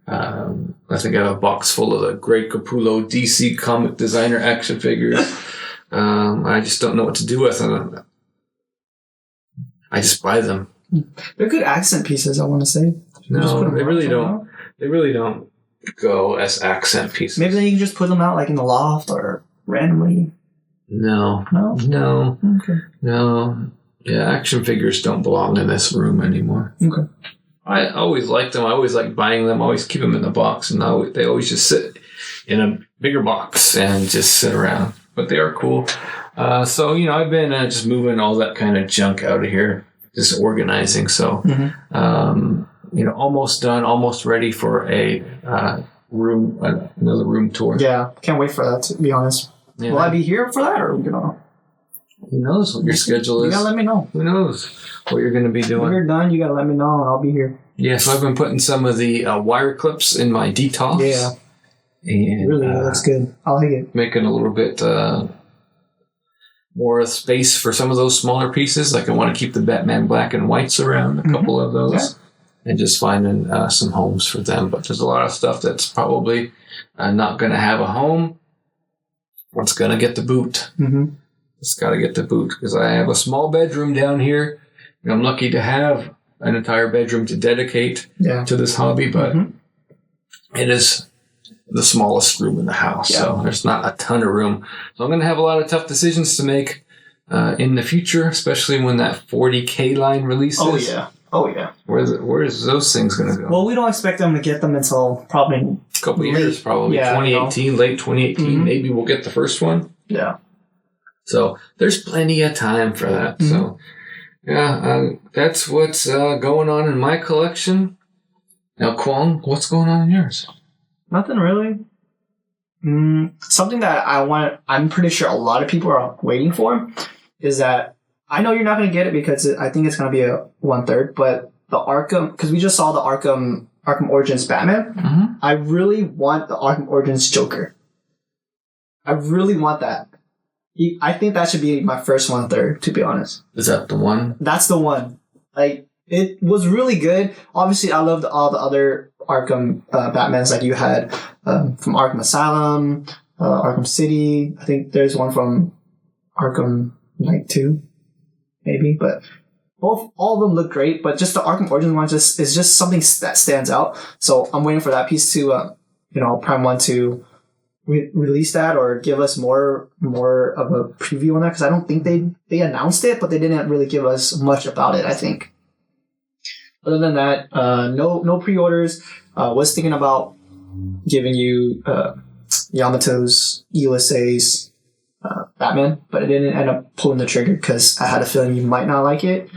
I think I have a box full of the Greg Capullo DC comic designer action figures. I just don't know what to do with them. I just buy them. They're good accent pieces, I want to say. No, they really don't. They really don't go as accent pieces. Maybe you can just put them out like in the loft or randomly. No. Okay. No. Yeah, action figures don't belong in this room anymore. Okay. I always liked them. I always liked buying them. I always keep them in the box, and they always just sit in a bigger box and just sit around. But they are cool. So, I've been just moving all that kind of junk out of here, just organizing. So, almost done, almost ready for another room tour. Yeah, can't wait for that, to be honest. Yeah. Will I be here for that, or who knows what your schedule is? You gotta let me know. Who knows what you're going to be doing? When you're done, you gotta let me know, and I'll be here. Yeah, so I've been putting some of the wire clips in my detox. Yeah. And, really, that's good. I like it. Making a little bit more space for some of those smaller pieces. Like I want to keep the Batman black and whites around, a couple of those, and just finding some homes for them. But there's a lot of stuff that's probably not going to have a home. It's going to get the boot. It's got to get the boot because I have a small bedroom down here. And I'm lucky to have an entire bedroom to dedicate to this hobby, but it is the smallest room in the house, so there's not a ton of room. So I'm going to have a lot of tough decisions to make in the future, especially when that 40K line releases. Oh yeah. Where's those things going to go? Well, we don't expect them to get them until probably a couple of years, probably 2018, late 2018. Maybe we'll get the first one. Yeah. So there's plenty of time for that. So that's what's going on in my collection. Now, Kwong, what's going on in yours? Nothing really. Something that I'm pretty sure a lot of people are waiting for is that I know you're not going to get it because I think it's going to be a 1/3, but the Arkham, because we just saw the Arkham Origins Batman. I really want the Arkham Origins Joker. I really want that. I think that should be my first 1/3, to be honest. Is that the one? That's the one. Like, it was really good. Obviously, I loved all the other Arkham Batmans that you had from Arkham Asylum, Arkham City. I think there's one from Arkham Knight 2, maybe. But all of them look great. But just the Arkham Origins one is just something that stands out. So I'm waiting for that piece to, Prime 1 to release that or give us more of a preview on that, because I don't think they announced it, but they didn't really give us much about it, I think. Other than that, no pre-orders. Was thinking about giving you Yamato's Ulysses Batman, but I didn't end up pulling the trigger because I had a feeling you might not like it,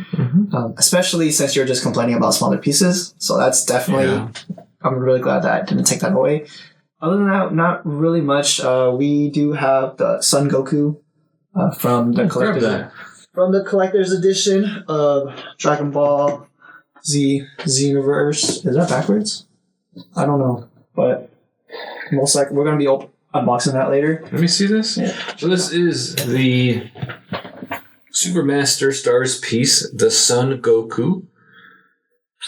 especially since you're just complaining about smaller pieces. So that's definitely, I'm really glad that I didn't take that away. Other than that, not really much. We do have the Son Goku from the collector's edition of Dragon Ball Xenoverse. Is that backwards? I don't know, but most likely we're going to be unboxing that later. Let me see this. Yeah. So this is the Supermaster Stars piece, the Son Goku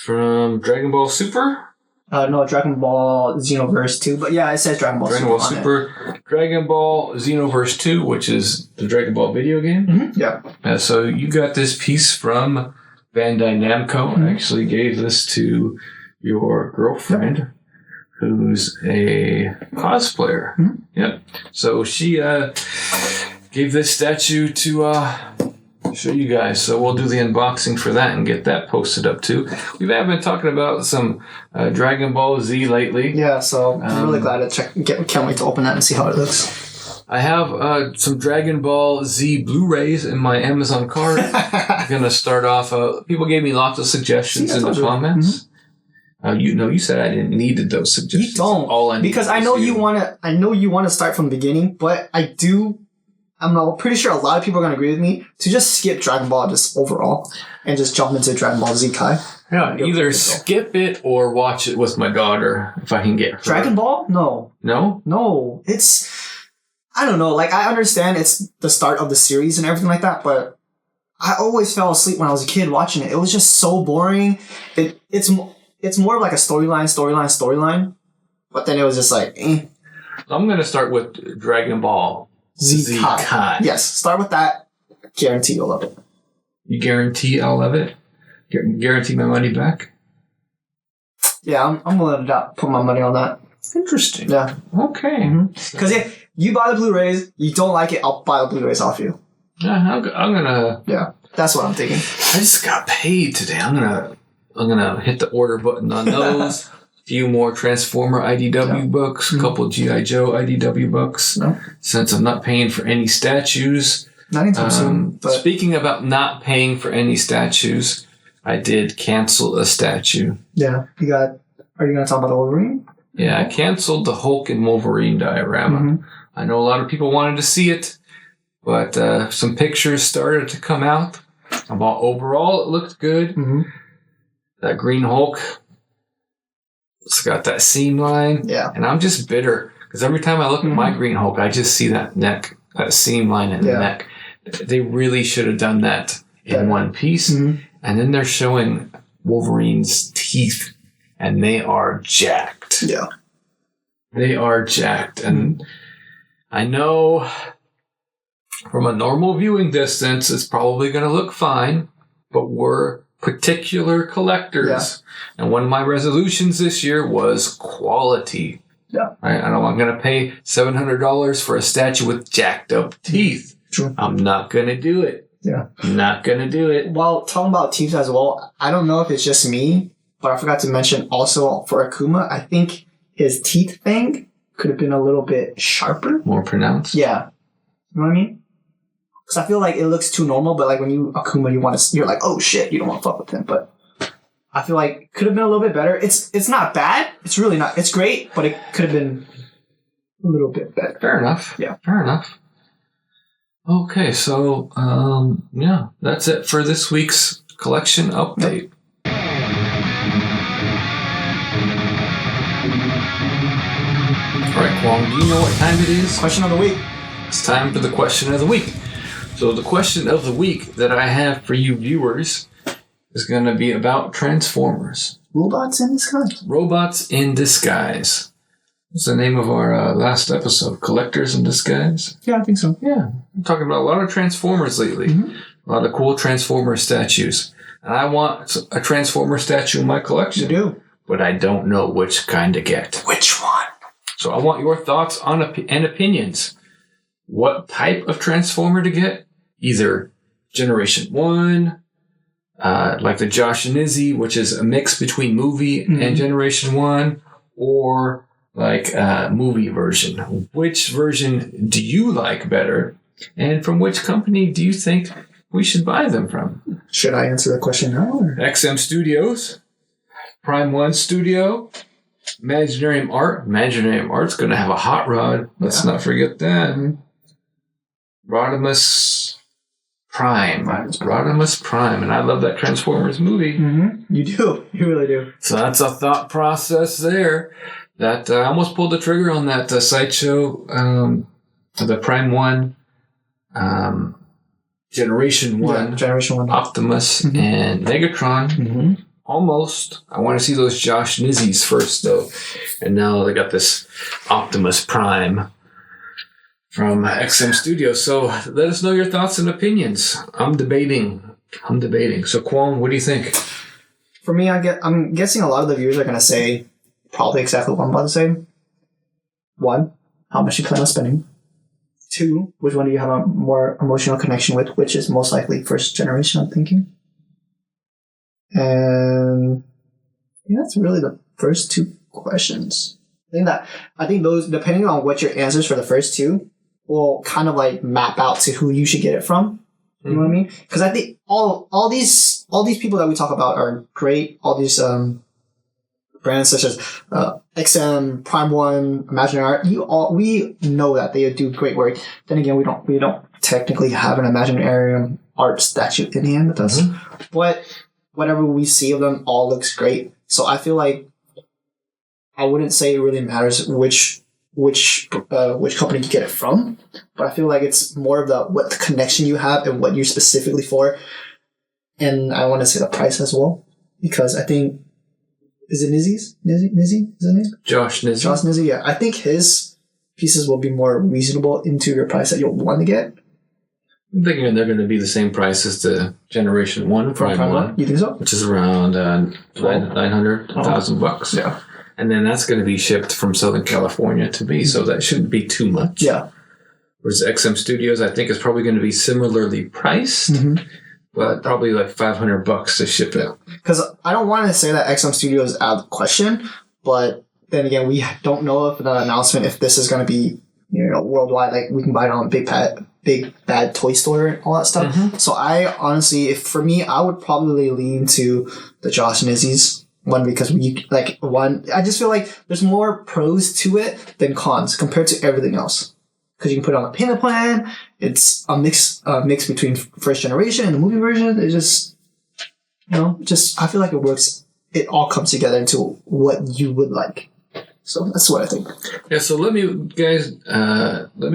from Dragon Ball Super. No, Dragon Ball Xenoverse 2, but yeah, it says Dragon Ball Super. Dragon Ball Xenoverse 2, which is the Dragon Ball video game. Yeah. So you got this piece from Bandai Namco. I actually gave this to your girlfriend, who's a cosplayer. Yep. So she gave this statue to show you guys. So we'll do the unboxing for that and get that posted up too. We have been talking about some Dragon Ball Z lately. Yeah, so I'm really glad to can't wait to open that and see how it looks. I have some Dragon Ball Z Blu-rays in my Amazon cart. I'm going to start off. People gave me lots of suggestions in the comments. You said I didn't needed those suggestions. You don't. All I because I know you want to start from the beginning, but I'm pretty sure a lot of people are going to agree with me to just skip Dragon Ball just overall and just jump into Dragon Ball Z Kai. Yeah, either skip it or watch it with my daughter if I can get her. Dragon Ball? No. No? No. I don't know. Like, I understand it's the start of the series and everything like that, but I always fell asleep when I was a kid watching it. It was just so boring. It's more of like a storyline, but then it was just like, I'm going to start with Dragon Ball Z Kai. Yes, start with that. Guarantee you'll love it. You guarantee I'll love it? Guarantee my money back? Yeah, I'm willing to put my money on that. Interesting. Yeah. Okay. Because if you buy the Blu-rays, you don't like it, I'll buy the Blu-rays off you. Yeah, I'm gonna. Yeah, that's what I'm thinking. I just got paid today. I'm gonna hit the order button on those. A few more Transformer IDW books, a couple G.I. Joe IDW books. Since I'm not paying for any statues. Not anytime soon. But speaking about not paying for any statues, I did cancel a statue. Yeah, are you gonna talk about the Wolverine? Yeah, I canceled the Hulk and Wolverine diorama. I know a lot of people wanted to see it, but some pictures started to come out. Overall, it looked good. That green Hulk, it's got that seam line. Yeah. And I'm just bitter, because every time I look at my green Hulk, I just see that seam line in the neck. They really should have done that in one piece. Mm-hmm. And then they're showing Wolverine's teeth, and they are jacked. Yeah. They are jacked. And I know from a normal viewing distance, it's probably going to look fine, but we're particular collectors. Yeah. And one of my resolutions this year was quality. Yeah. Right? I don't want to pay $700 for a statue with jacked up teeth. True. I'm not going to do it. Yeah. I'm not going to do it. While talking about teeth as well, I don't know if it's just me, but I forgot to mention also for Akuma, I think his teeth thing could have been a little bit sharper. More pronounced? Yeah. You know what I mean? Because I feel like it looks too normal, but like when you Akuma, you're like, oh shit, you don't want to fuck with him. But I feel like it could have been a little bit better. It's not bad. It's really not. It's great, but it could have been a little bit better. Fair enough. Yeah. Fair enough. Okay, so, yeah, that's it for this week's collection update. All right, Kwong, do you know what time it is? Question of the week. It's time for the question of the week. So the question of the week that I have for you viewers is going to be about Transformers. Robots in disguise. Robots in Disguise. What's the name of our last episode? Collectors in Disguise? Yeah, I think so. Yeah. I'm talking about a lot of Transformers lately. Mm-hmm. A lot of cool Transformer statues. And I want a Transformer statue in my collection. You do. But I don't know which kind to get. Which one? So I want your thoughts on and opinions. What type of Transformer to get? Either Generation 1, like the Josh and Izzy, which is a mix between movie and Generation 1, or like a movie version. Which version do you like better? And from which company do you think we should buy them from? Should I answer the question now? Or? XM Studios, Prime 1 Studio, Imaginarium Art. Imaginarium Art's going to have a hot rod. Let's not forget that. Rodimus Prime. Rodimus Prime. And I love that Transformers movie. Mm-hmm. You do. You really do. So that's a thought process there. That I almost pulled the trigger on that Sideshow, the Prime 1, Generation 1, Generation 1, Optimus, and Megatron. Almost. I want to see those Josh Nizzies first, though. And now they got this Optimus Prime from XM Studios. So let us know your thoughts and opinions. I'm debating. So, Kwon, what do you think? For me, I'm guessing a lot of the viewers are going to say probably exactly what I'm about to say. 1, how much you plan on spending. 2, which one do you have a more emotional connection with, which is most likely first generation, I'm thinking. And yeah, that's really the first 2 questions. I think those, depending on what your answers for the first 2, will kind of like map out to who you should get it from. You know what I mean? Because I think all these people that we talk about are great. All these brands such as XM, Prime 1, Imaginary Art, we know that they do great work. Then again, we don't technically have an Imaginarium Art statue in hand with us, but whatever we see of them all looks great. So I feel like I wouldn't say it really matters which company you get it from, but I feel like it's more of what the connection you have and what you're specifically for. And I want to say the price as well, because I think, is it Nizzy? Is his name? Josh Nizzy. Josh Nizzy, yeah. I think his pieces will be more reasonable into your price that you'll want to get. I'm thinking they're going to be the same price as the Generation 1 Prime 1. You think so? Which is around $900, $1,000. Yeah. And then that's going to be shipped from Southern California to me, so that shouldn't be too much. Yeah. Whereas XM Studios, I think, is probably going to be similarly priced, but probably like $500 to ship it. Because I don't want to say that XM Studios is out of the question, but then again, we don't know if the announcement, if this is going to be worldwide, like we can buy it on Big Bad Toy Store and all that stuff. So I honestly, for me, I would probably lean to the Josh Nizzy's one, because I just feel like there's more pros to it than cons compared to everything else. Because you can put it on a payment plan. It's a mix between first generation and the movie version. It just, I feel like it works. It all comes together into what you would like. So that's what I think. Yeah, so let me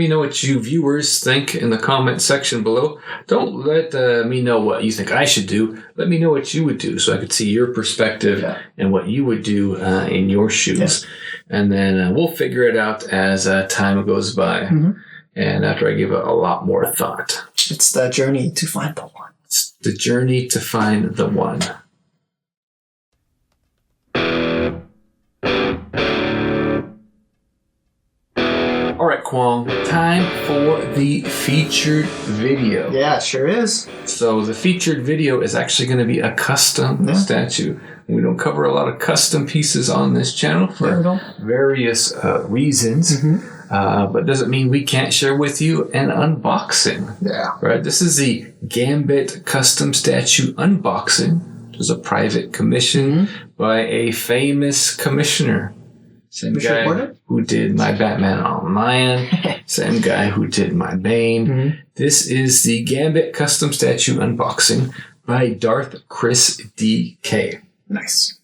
know what you viewers think in the comment section below. Don't let me know what you think I should do. Let me know what you would do so I could see your perspective and what you would do in your shoes. Yeah. And then we'll figure it out as time goes by. Mm-hmm. And after I give it a lot more thought. It's the journey to find the one. It's the journey to find the one. All right, Kwong, time for the featured video. Yeah, it sure is. So the featured video is actually going to be a custom statue. We don't cover a lot of custom pieces on this channel for various reasons, but doesn't mean we can't share with you an unboxing. Yeah. Right. This is the Gambit custom statue unboxing. It was a private commission by a famous commissioner. Same guy who did my Batman Online. Same guy who did my Bane. Mm-hmm. This is the Gambit custom statue unboxing by DarthChrisDK. Nice.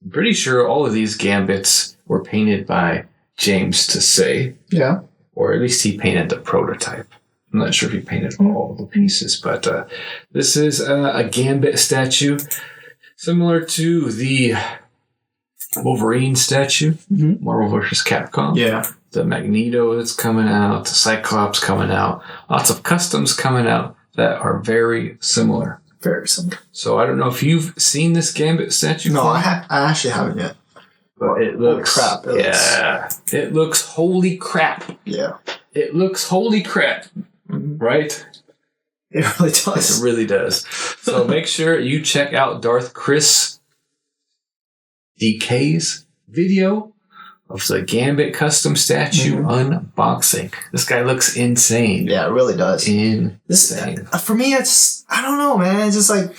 I'm pretty sure all of these Gambits were painted by James to say. Yeah. Or at least he painted the prototype. I'm not sure if he painted all the pieces, but this is a Gambit statue similar to the Wolverine statue, Marvel vs. Capcom. Yeah. The Magneto that's coming out, the Cyclops coming out, lots of customs coming out that are very similar. Very similar. So I don't know if you've seen this Gambit statue. No, I actually haven't yet. But it looks... Holy crap. It looks holy crap. Yeah. It looks holy crap. Right? It really does. It really does. So make sure you check out DarthChrisDK's video of the Gambit custom statue unboxing. This guy looks insane. Yeah, it really does. Insane. For me, it's, I don't know, man. It's just like,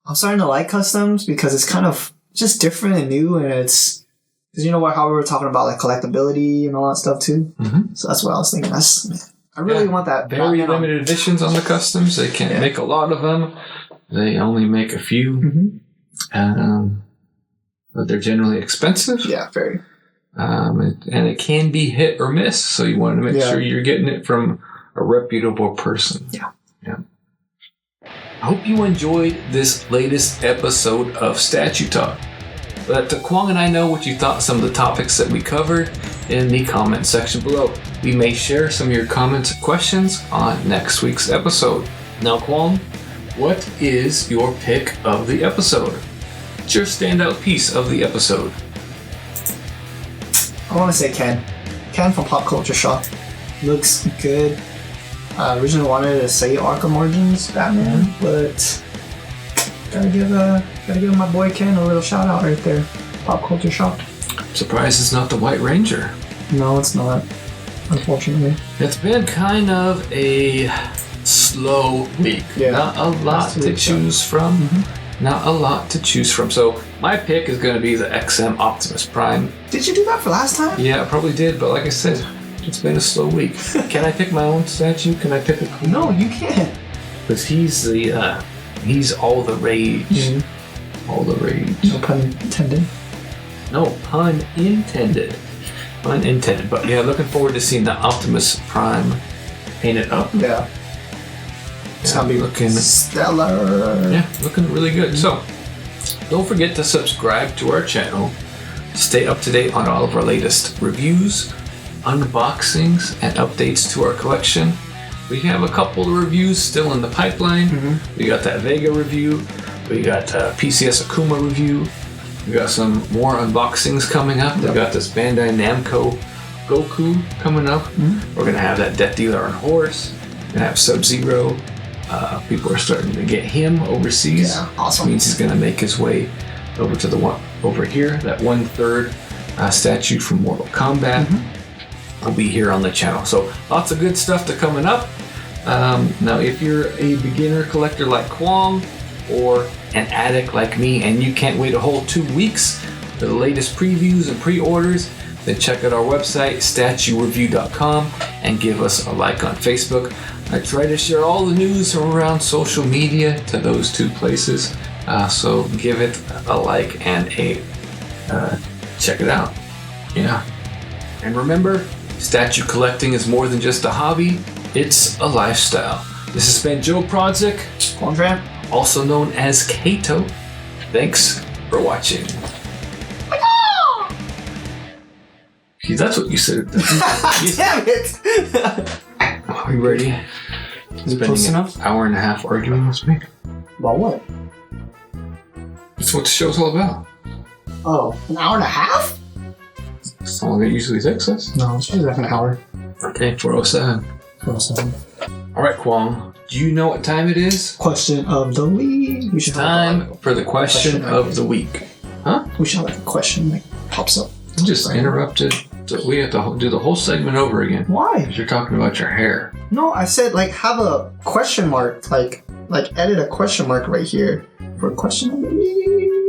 I'm starting to like customs because it's kind of just different and new, and it's, because you know what, how we were talking about like collectability and all that stuff too. Mm-hmm. So that's what I was thinking. I really want that. Very limited editions on the customs. They can't make a lot of them. They only make a few. But they're generally expensive. Yeah, very. And it can be hit or miss, so you want to make sure you're getting it from a reputable person. Yeah. I hope you enjoyed this latest episode of Statue Talk. Let Kwong and I know what you thought some of the topics that we covered in the comment section below. We may share some of your comments and questions on next week's episode. Now, Kwong, what is your pick of the episode? What's your standout piece of the episode? I want to say Ken. Ken from Pop Culture Shock. Looks good. I originally wanted to say Arkham Origins Batman, but gotta give my boy Ken a little shout out right there. Pop Culture Shock. Surprised it's not the White Ranger. No, it's not. Unfortunately. It's been kind of a slow week. Yeah. Not a lot to choose from. Not a lot to choose from. So my pick is going to be the XM Optimus Prime. Did you do that for last time? Yeah, I probably did, but like I said, it's been a slow week. Can I pick my own statue? Can I pick a queen? No, you can't. Because he's all the rage. All the rage. No pun intended. No pun intended. Pun intended. But yeah, looking forward to seeing the Optimus Prime painted up. Yeah. It's gonna be looking stellar. Yeah, looking really good. So, don't forget to subscribe to our channel. Stay up to date on all of our latest reviews, unboxings, and updates to our collection. We have a couple of reviews still in the pipeline. We got that Vega review. We got PCS Akuma review. We got some more unboxings coming up. We got this Bandai Namco Goku coming up. We're gonna have that Death Dealer on horse. We're gonna have Sub-Zero. People are starting to get him overseas. Yeah, awesome. Which means he's gonna make his way over to the one over here. That 1/3 statue from Mortal Kombat will be here on the channel. So lots of good stuff to coming up. Now, if you're a beginner collector like Kwong or an addict like me, and you can't wait a whole 2 weeks for the latest previews and pre-orders, then check out our website, statuereview.com, and give us a like on Facebook. I try to share all the news from around social media to those two places, so give it a like and a check it out. Yeah. And remember, statue collecting is more than just a hobby, it's a lifestyle. This has been Joe Prodzik, also known as Kato. Thanks for watching. That's what you said. Damn it! Are you ready? Is it close enough? Hour and a half arguing with me. About what? That's what the show's all about. Oh, an hour and a half? That's how long it usually takes us. No, it's usually like an hour. Okay, 4:07. 4:07. Alright, Kwong. Do you know what time it is? Question of the week. We should Time for the question of the week. Huh? We should have like a question that pops up. You just interrupted. So we have to do the whole segment over again. Why? Because you're talking about your hair. No, I said like have a question mark, like edit a question mark right here for a question of the week.